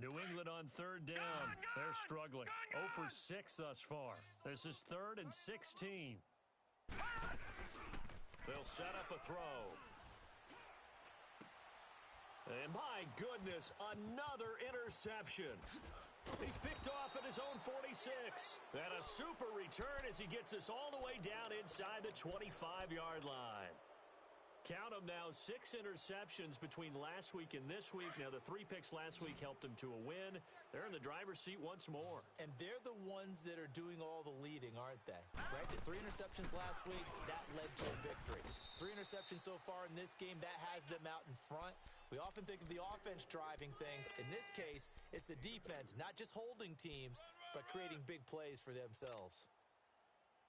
New England on 3rd down. They're struggling. 0 for 6 thus far. This is 3rd and 16. They'll set up a throw. And my goodness, another interception. He's picked off at his own 46. And a super return as he gets us all the way down inside the 25-yard line. Count them now, 6 interceptions between last week and this week. Now, the 3 picks last week helped them to a win. They're in the driver's seat once more. And they're the ones that are doing all the leading, aren't they? Right? The 3 interceptions last week, that led to a victory. 3 interceptions so far in this game, that has them out in front. We often think of the offense driving things. In this case, it's the defense, not just holding teams, but creating big plays for themselves.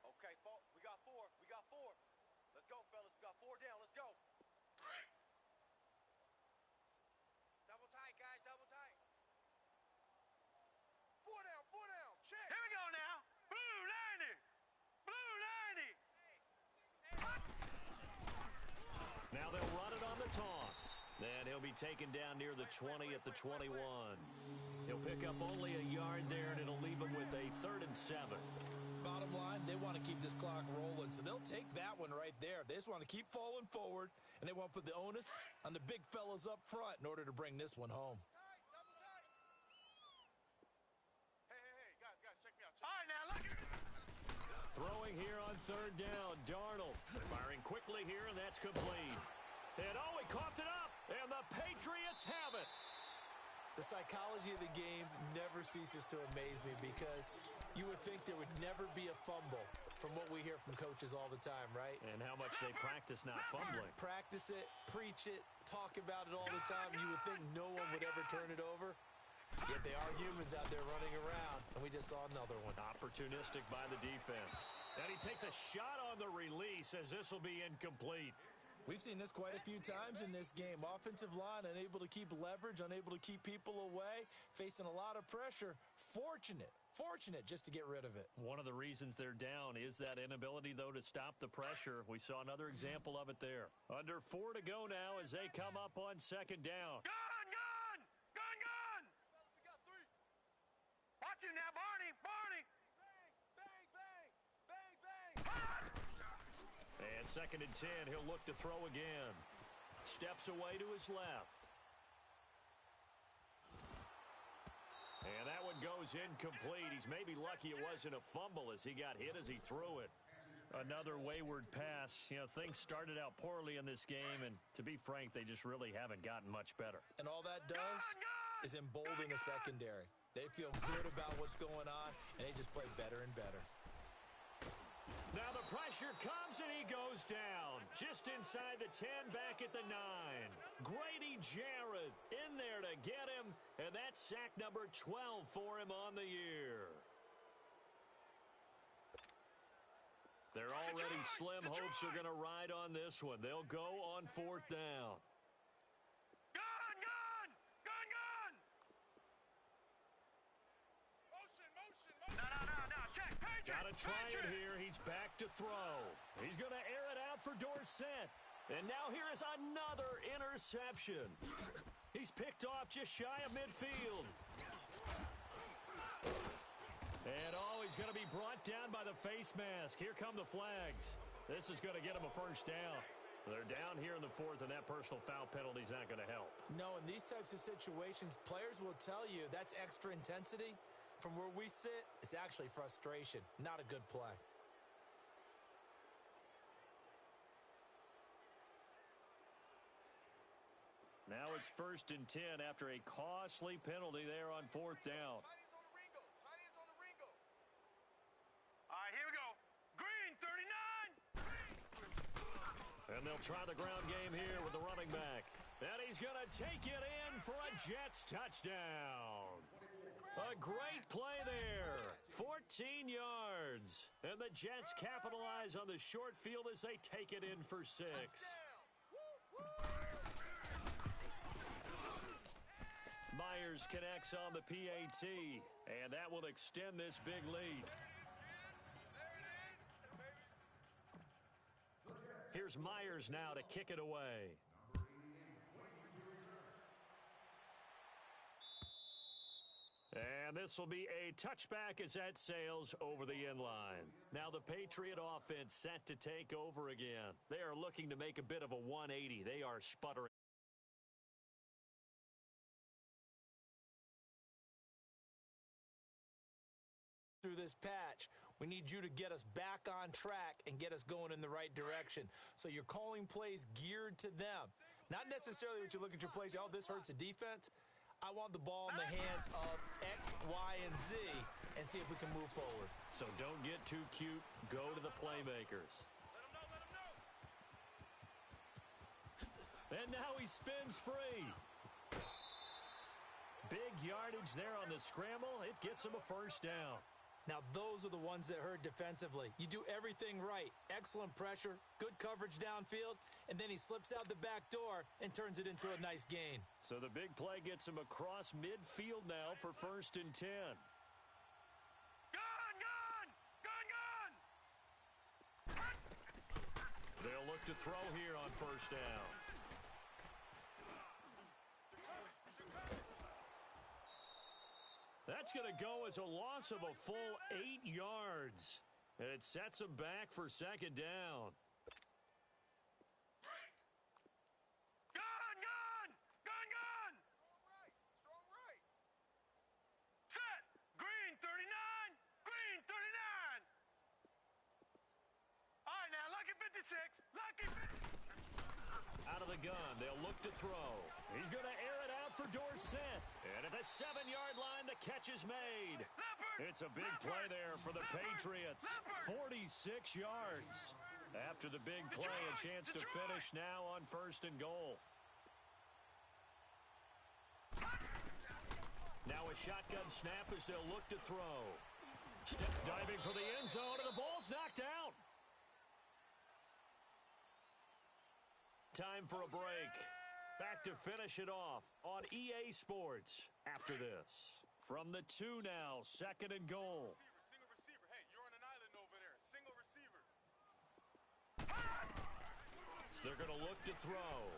Okay, we got 4. We got 4. Let's go, fellas. We got 4 down. Let's go. Double tight, guys. Double tight. 4 down. 4 down. Check. Here we go now. Blue 90. Blue 90. Now they'll run it on the toss. And he'll be taken down near the 20 at the 21. He'll pick up only a yard there, and it'll leave him with a 3rd and 7. Bottom line, they want to keep this clock rolling, so they'll take that one right there. They just want to keep falling forward, and they want to put the onus on the big fellas up front in order to bring this one home. Double tight. Hey, guys, check me out. All right, now, look. Throwing here on 3rd down. Darnold firing quickly here, and that's complete. And he coughed it up, and the Patriots have it. The psychology of the game never ceases to amaze me because you would think there would never be a fumble from what we hear from coaches all the time, right? And how much they practice not fumbling. Practice it, preach it, talk about it all the time. You would think no one would ever turn it over. Yet they are humans out there running around, and we just saw another one. Opportunistic by the defense. And he takes a shot on the release as this will be incomplete. We've seen this quite a few times in this game. Offensive line unable to keep leverage, unable to keep people away, facing a lot of pressure. Fortunate just to get rid of it. One of the reasons they're down is that inability, though, to stop the pressure. We saw another example of it there. Under 4 to go now as they come up on 2nd down. Gun! We got 3. Watch him now, Barney. Bang! And 2nd and 10, he'll look to throw again. Steps away to his left. And that one goes incomplete. He's maybe lucky it wasn't a fumble as he got hit as he threw it. Another wayward pass. You know, things started out poorly in this game, and to be frank, they just really haven't gotten much better. And all that does is embolden the secondary. They feel good about what's going on, and they just play better and better. Now the pressure comes and he goes down. Just inside the 10, back at the 9. Grady Jarrett in there to get him, and that's sack number 12 for him on the year. They're already slim hopes are going to ride on this one. They'll go on 4th down. Gun! Motion! No, check! Got to try it here. He's back to throw. He's going to air it out for Dorsett. And now here is another interception. He's picked off just shy of midfield. And he's going to be brought down by the face mask. Here come the flags. This is going to get him a 1st down. They're down here in the 4th, and that personal foul penalty is not going to help. No, in these types of situations, players will tell you that's extra intensity. From where we sit, it's actually frustration, not a good play. Now it's 1st and 10 after a costly penalty there on 4th down. Tight ends on the Ringo. All right, here we go. Green, 39. And they'll try the ground game here with the running back. And he's going to take it in for a Jets touchdown. A great play there. 14 yards. And the Jets capitalize on the short field as they take it in for 6. Myers connects on the PAT, and that will extend this big lead. Here's Myers now to kick it away. And this will be a touchback as that sails over the end line. Now the Patriot offense set to take over again. They are looking to make a bit of a 180. They are sputtering. this patch. We need you to get us back on track and get us going in the right direction. So you're calling plays geared to them. Not necessarily what you look at your plays, oh, this hurts the defense. I want the ball in the hands of X, Y, and Z and see if we can move forward. So don't get too cute. Go to the playmakers. And now he spins free. Big yardage there on the scramble. It gets him a first down. Now, those are the ones that hurt defensively. You do everything right. Excellent pressure, good coverage downfield, and then he slips out the back door and turns it into a nice gain. So the big play gets him across midfield now for 1st and 10. They'll look to throw here on 1st down. That's going to go as a loss of a full 8 yards. And it sets him back for 2nd down. Gun! Strong right. Set! Green 39! Green 39! All right, now, lucky 56. Lucky 56. Out of the gun, they'll look to throw. He's going to air it out for Dorsett. And at the 7-yard line, the catch is made. It's a big play there for the Patriots. 46 yards. After the big play, a chance to finish now on 1st and goal. Now a shotgun snap as they'll look to throw. Step diving for the end zone, and the ball's knocked out. Time for a break. Back to finish it off on EA Sports after this. From the 2 now, 2nd and goal. Single receiver. Hey, you're on an island over there. Single receiver. They're going to look to throw.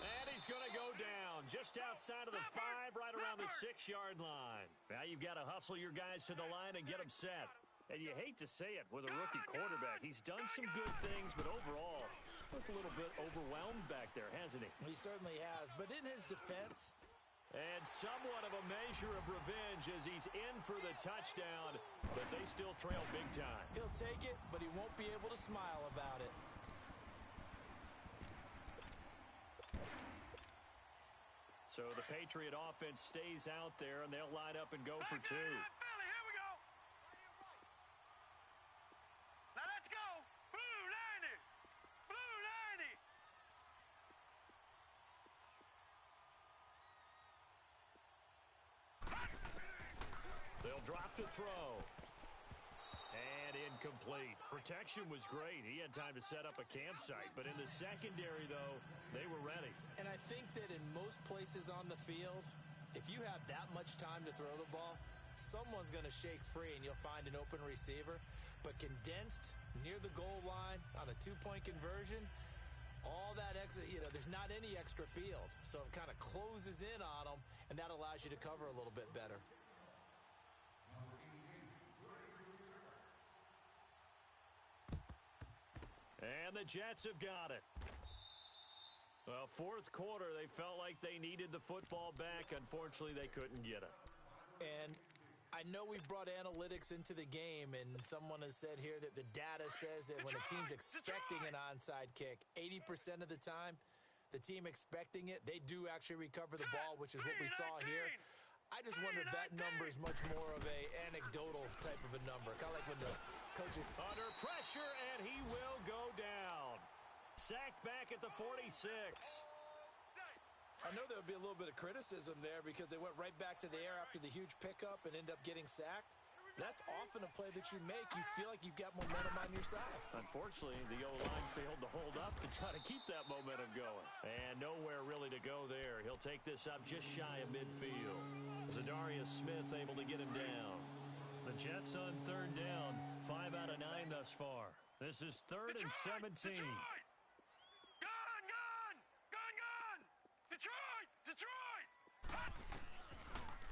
And he's going to go down just outside of the 5, right around the 6-yard line. Now you've got to hustle your guys to the line and get them set. And you hate to say it with a rookie quarterback. He's done some good things, but overall, looked a little bit overwhelmed back there, hasn't he? He certainly has, but in his defense. And somewhat of a measure of revenge as he's in for the touchdown, but they still trail big time. He'll take it, but he won't be able to smile about it. So the Patriot offense stays out there, and they'll line up and go for 2. Here we go. Now let's go. Blue 90. Blue 90. They'll drop to throw. And incomplete. Protection was great. He had time to set up a campsite. But in the secondary, though, they were ready. And I think that in most places on the field, if you have that much time to throw the ball, someone's going to shake free and you'll find an open receiver. But condensed near the goal line on a 2-point conversion, all that extra, there's not any extra field. So it kind of closes in on them, and that allows you to cover a little bit better. And the Jets have got it. Well, 4th quarter, they felt like they needed the football back. Unfortunately, they couldn't get it. And I know we brought analytics into the game, and someone has said here that the data says that when a team's expecting an onside kick, 80% of the time, the team expecting it, they do actually recover the ball, which is what we saw here. I just wonder if that number is much more of a anecdotal type of a number. Kind of like when the coach is under pressure, and he will go down. Sacked back at the 46. I know there would be a little bit of criticism there because they went right back to the air after the huge pickup and end up getting sacked. That's often a play that you make. You feel like you've got momentum on your side. Unfortunately, the O-line failed to hold up to try to keep that momentum going. And nowhere really to go there. He'll take this up just shy of midfield. Zadarius Smith able to get him down. The Jets on 3rd down, 5 out of 9 thus far. This is 3rd and 17. Detroit!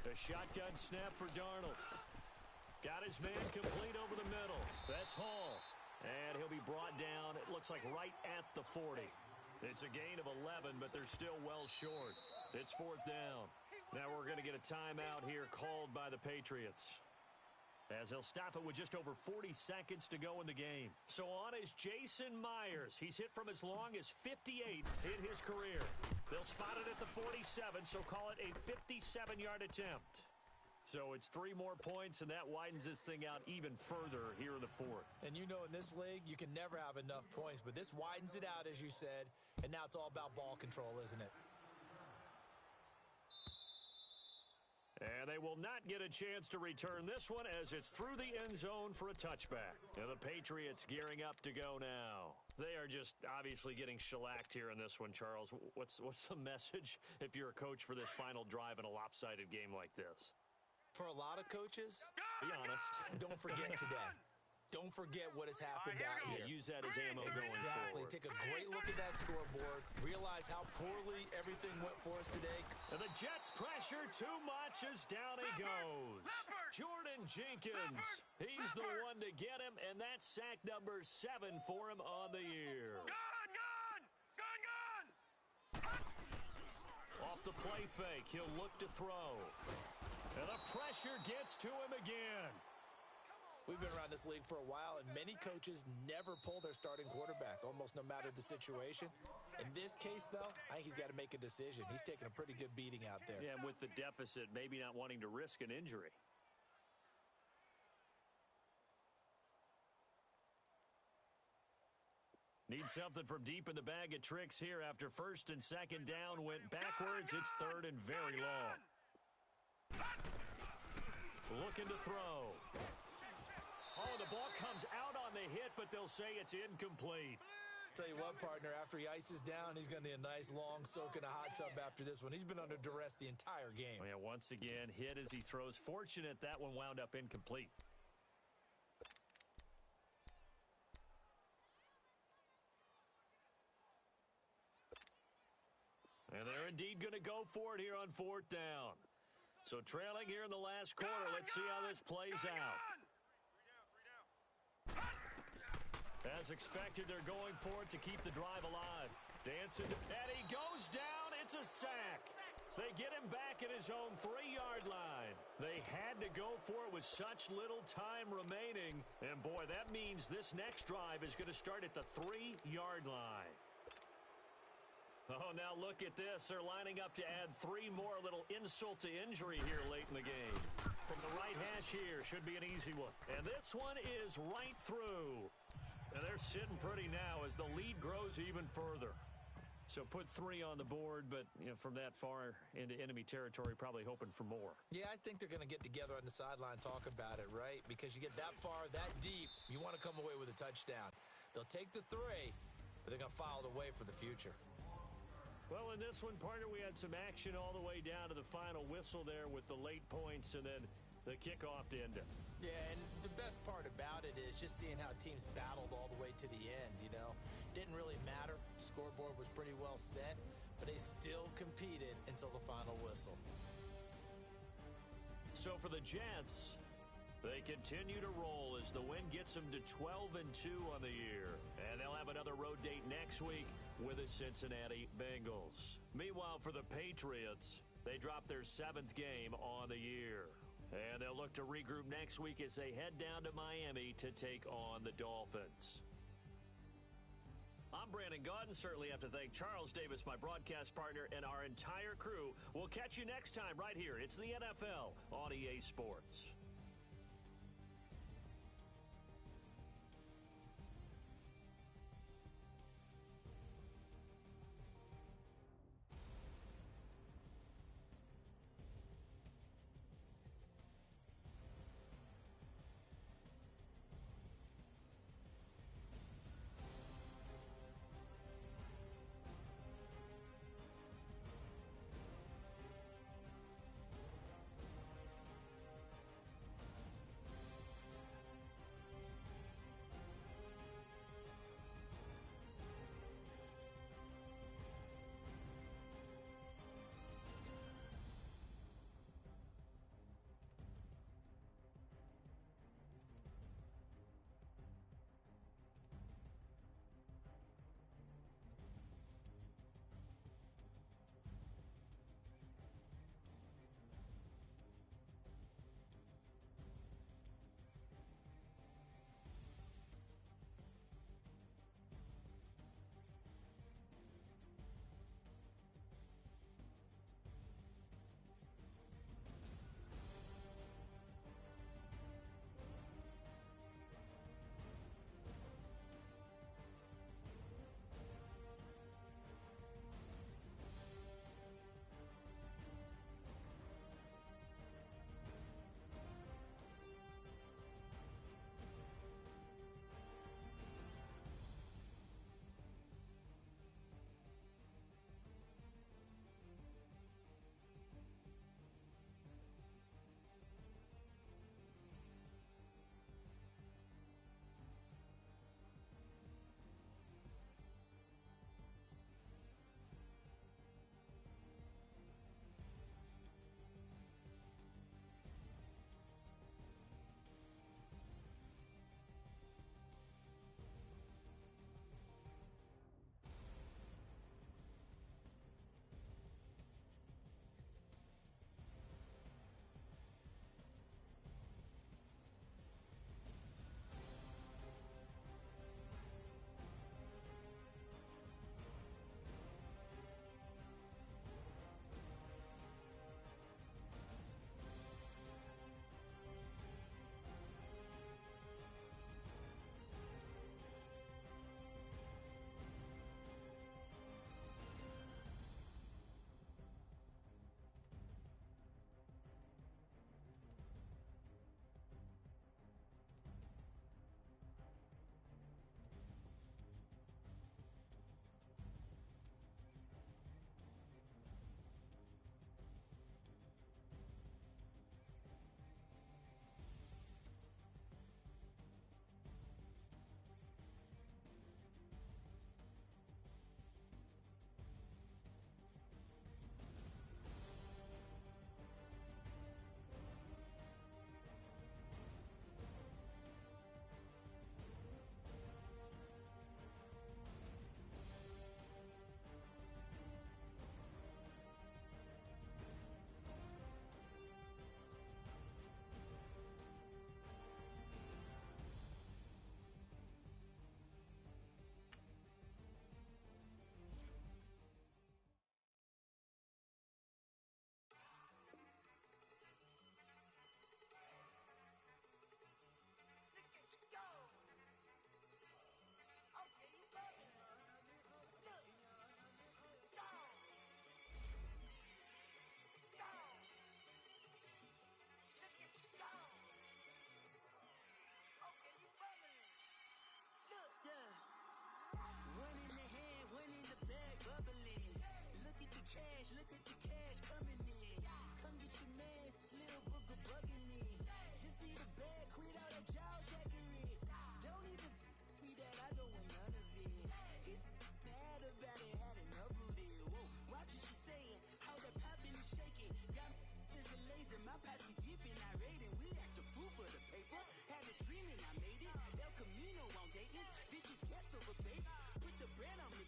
A shotgun snap for Darnold. Got his man complete over the middle. That's Hall. And he'll be brought down, it looks like right at the 40. It's a gain of 11, but they're still well short. It's 4th down. Now we're going to get a timeout here called by the Patriots. as he'll stop it with just over 40 seconds to go in the game. So on is Jason Myers. He's hit from as long as 58 in his career. They'll spot it at the 47, so call it a 57-yard attempt. So it's 3 more points, and that widens this thing out even further here in the fourth. And you know, in this league, you can never have enough points, but this widens it out, as you said, and now it's all about ball control, isn't it? And they will not get a chance to return this one as it's through the end zone for a touchback. And the Patriots gearing up to go now. They are just obviously getting shellacked here in this one, Charles. What's the message if you're a coach for this final drive in a lopsided game like this? For a lot of coaches, be honest. Don't forget today. Don't forget what has happened out here. Use that as ammo going Exactly. forward. Take a great look at that scoreboard. Realize how poorly everything went for us today. And the Jets pressure too much as down he goes. Jordan Jenkins. He's the one to get him, and that's sack number 7 for him on the year. Gun! Off the play fake, he'll look to throw. And the pressure gets to him again. We've been around this league for a while, and many coaches never pull their starting quarterback, almost no matter the situation. In this case, though, I think he's got to make a decision. He's taking a pretty good beating out there. Yeah, and with the deficit, maybe not wanting to risk an injury. Need something from deep in the bag of tricks here after first and second down went backwards. It's third and very long. Looking to throw. Oh, the ball comes out on the hit, but they'll say it's incomplete. Tell you what, partner, after he ices down, he's going to need a nice long soak in a hot tub after this one. He's been under duress the entire game. Oh, yeah, once again, hit as he throws. Fortunate that one wound up incomplete. And they're indeed going to go for it here on 4th down. So trailing here in the last quarter, let's see how this plays out. As expected, they're going for it to keep the drive alive. Dancing, and he goes down. It's a sack. They get him back at his own 3-yard line. They had to go for it with such little time remaining. And, boy, that means this next drive is going to start at the 3-yard line. Oh, now look at this. They're lining up to add 3 more. Little insult to injury here late in the game. From the right hash here, should be an easy one. And this one is right through. And they're sitting pretty now as the lead grows even further. So put 3 on the board, but from that far into enemy territory, probably hoping for more. Yeah, I think they're going to get together on the sideline, talk about it, right? Because you get that far, that deep, you want to come away with a touchdown. They'll take the 3, but they're going to file it away for the future. Well, in this one, partner, we had some action all the way down to the final whistle there with the late points and then the kickoff to end it. Yeah, and the best part about it is just seeing how teams battled all the way to the end, Didn't really matter. Scoreboard was pretty well set, but they still competed until the final whistle. So for the Jets, they continue to roll as the win gets them to 12-2 on the year. And they'll have another road date next week with the Cincinnati Bengals. Meanwhile, for the Patriots, they dropped their 7th game on the year. And they'll look to regroup next week as they head down to Miami to take on the Dolphins. I'm Brandon Gaudin. Certainly have to thank Charles Davis, my broadcast partner, and our entire crew. We'll catch you next time right here. It's the NFL on EA Sports. need a bag, quit all that jaw jackery. Don't even me that I don't want none of it. He's mad about it, had enough of it. Whoa, watch what you saying, how that poppin' and shaking. Y'all is a lazy, my posse deep and I raiding. We act a fool for the paper, had a dream and I made it. El Camino on Dayton's, bitches guess over bait. Put the bread on me,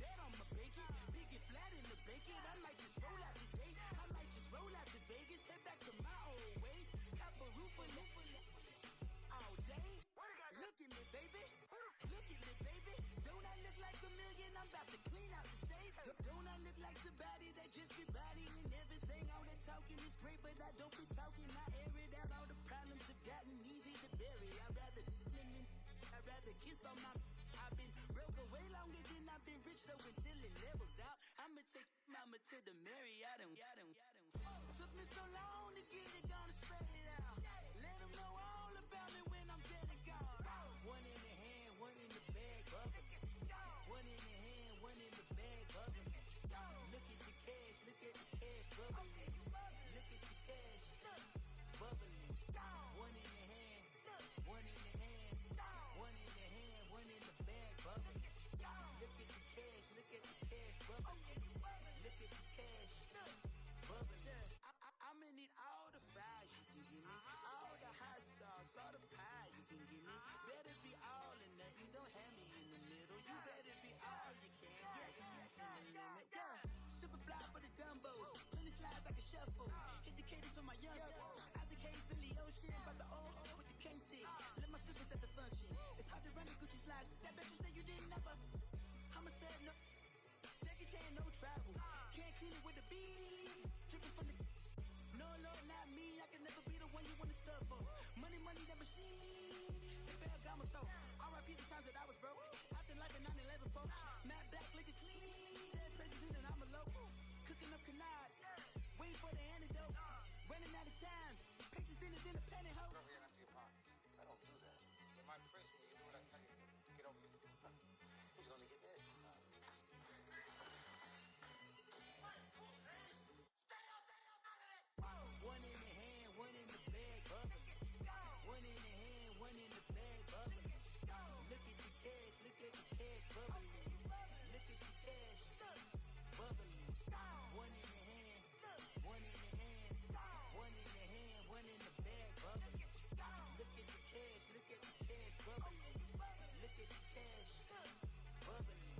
that on my bacon. Big and flat in the bacon, I might just roll out today. I might just roll out to Vegas, head back to my old ways. Cop a roof for all day. Look at me, baby. Look at me, baby. Don't I look like a million? I'm about to clean out the safe. Don't I look like somebody that just be bodying everything? All that talking is great, but I don't be talking. I air it out. All the problems have gotten easy to bury. I'd rather kiss on my. I've been broke away longer than I've been rich, so until it levels out, I'ma take mama to the Marriott and took me so long to get it, gonna spread it out. Let them know all about me when I'm dead and gone. One in the hand, one in the bag, bubbling. One in the hand, one in the bag, bubbling. Look at the cash, bubbling. Look at the cash, bubbling. One in the hand, one in the hand, one in the hand, one in the bag, bubbling. Look at the cash, bubbling. Look at the cash, bubbling. I'ma need all the fries you can give me, all the hot sauce, all the pie you can give me. Better be all or nothing, don't have me in the middle. You better be all you can, yeah. Super fly for the Dumbos, plenty slides like a shuffle. Hit the cadence on my young Isaac Hayes, Billy Ocean, but the old with the cane stick. Let my slippers at the function. It's hard to run the Gucci slides. That bet you say you didn't never. I'ma step no. Jackie Chan, no travel. Can't clean it with the beat. Dripping from the. No, Lord, not me. I can never be the one you want to stuff for. Money, that machine. They fell Gamma Stove. R.I.P. the times that I was broke. Acting like a 9/11 folks. Matte back, liquor clean. Dead presents in an envelope. Cooking up canard. Waiting for the antidote. Running out of time. Pictures thinner than a pantyhose. Bro, we ain't after your pockets. I don't do that. It might press when you do what I tell you to. Get over here. He's gonna get this. One in the hand, one in the bag, bubbling. One in the hand, one in the bag, bubbling. Look at the cash, bubbling. Look at the cash, bubbling. One in the hand, one in the hand, one in the hand, one in the bag, bubbling. Look at the cash, bubbling. Look at the cash, bubbling.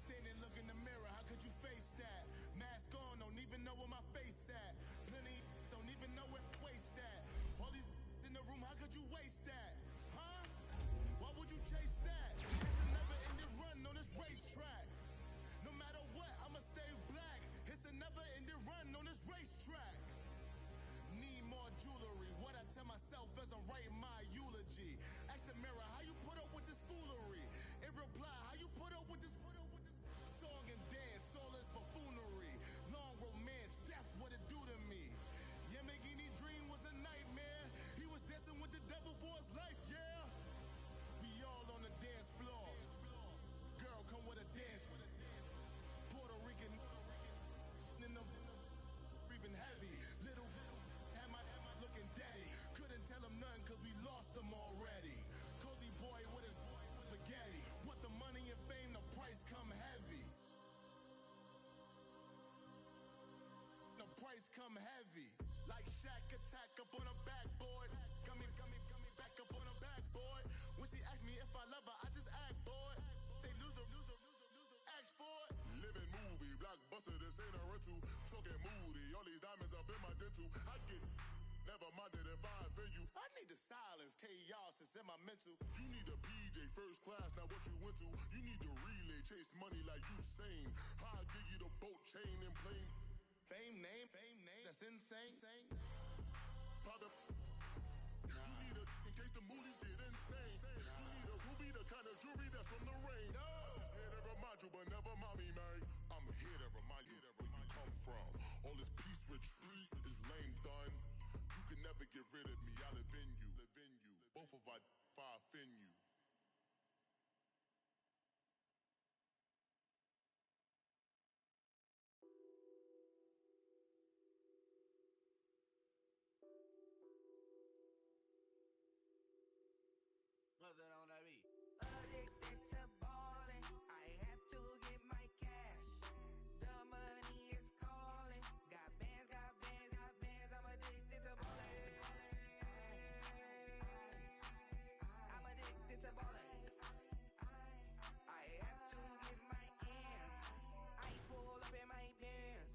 Standing, look in the mirror, how could you face that? Mask on, don't even know where my face at. Plenty, don't even know where waist at. All these in the room, how could you waste that? Huh? Why would you chase that? It's a never-ending run on this racetrack. No matter what, I'ma stay black. It's a never-ending run on this racetrack. Need more jewelry, what I tell myself as I'm writing my eulogy. Ask the mirror, how you put up with this foolery? It reply, how you put up with this song and dance, soulless buffoonery. Long romance, death, what it do to me. Yamagini dream was a nightmare. He was dancing with the devil for his life, yeah. We all on the dance floor. Girl, come with a dance. Puerto Rican in the breathing heavy. Little had my looking daddy. Couldn't tell him nothing cause we lost him already. Cozy boy with his spaghetti. With the money and fame, the price come heavy. The price come heavy. Like Shaq attack up on a backboard. Gummy, back up on a backboard. When she asked me if I love her, I just act bored. Say loser, ask for it. Living movie, blockbuster, this ain't a rental. Talking moody, all these diamonds up in my dental. I get never minded if I offend you. I need the silence, chaos, it's in my mental. You need a PJ, first class, not what you went to. You need the relay, chase money like you sane. I'll give you the boat, chain, and plane. Fame name, that's insane. Pop up. You need a, in case the movies get insane. You need a ruby, the kind of jewelry that's from the rain. I'm just here to remind you, but never mommy, man. I'm here to remind you. come from. All this peace retreat is lame done. You can never get rid of me, I live in you. Both of our fire fin you. What's that on that beat? Addicted to ballin', I have to get my cash. The money is calling. Got bands, I'm addicted to ballin'. I'm addicted to ballin'. I have to get my ends. I pull up in my pants,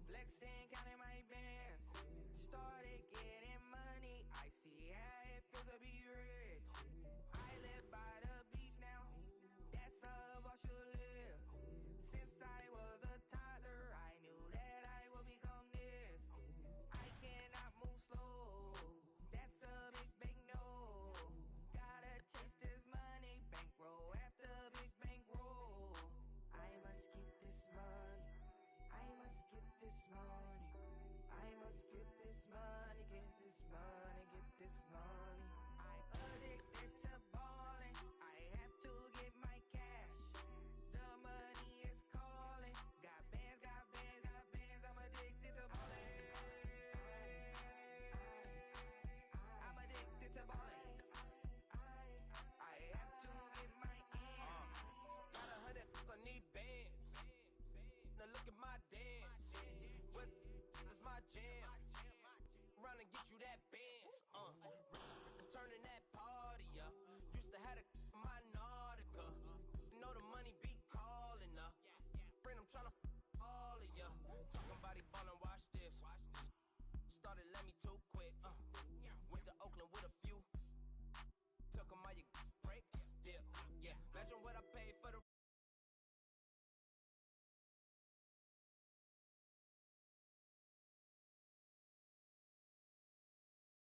flexing, counting my bands. Started getting money, I see how it feels to be rich. I live by the beach now, that's how I should live. Since I was a toddler, I knew that I would become this. I cannot move slow, that's a big no. Gotta chase this money, bankroll after big bankroll. I must get this money, I must get this money. I must get this money, get this money, get this money. I'm addicted to ballin', I have to get my cash. The money is calling. Got bands, I'm addicted to ballin'. I'm addicted to ballin'. I have to get my ends. Got 100, I need bands. Now look at my dance. What is my jam? Run and get you that bands. Turning that party up. Used to have a my Nautica. You know the money be calling up. Friend, I'm tryna all of ya. Talking about he ballin', watch this. Started let me too quick.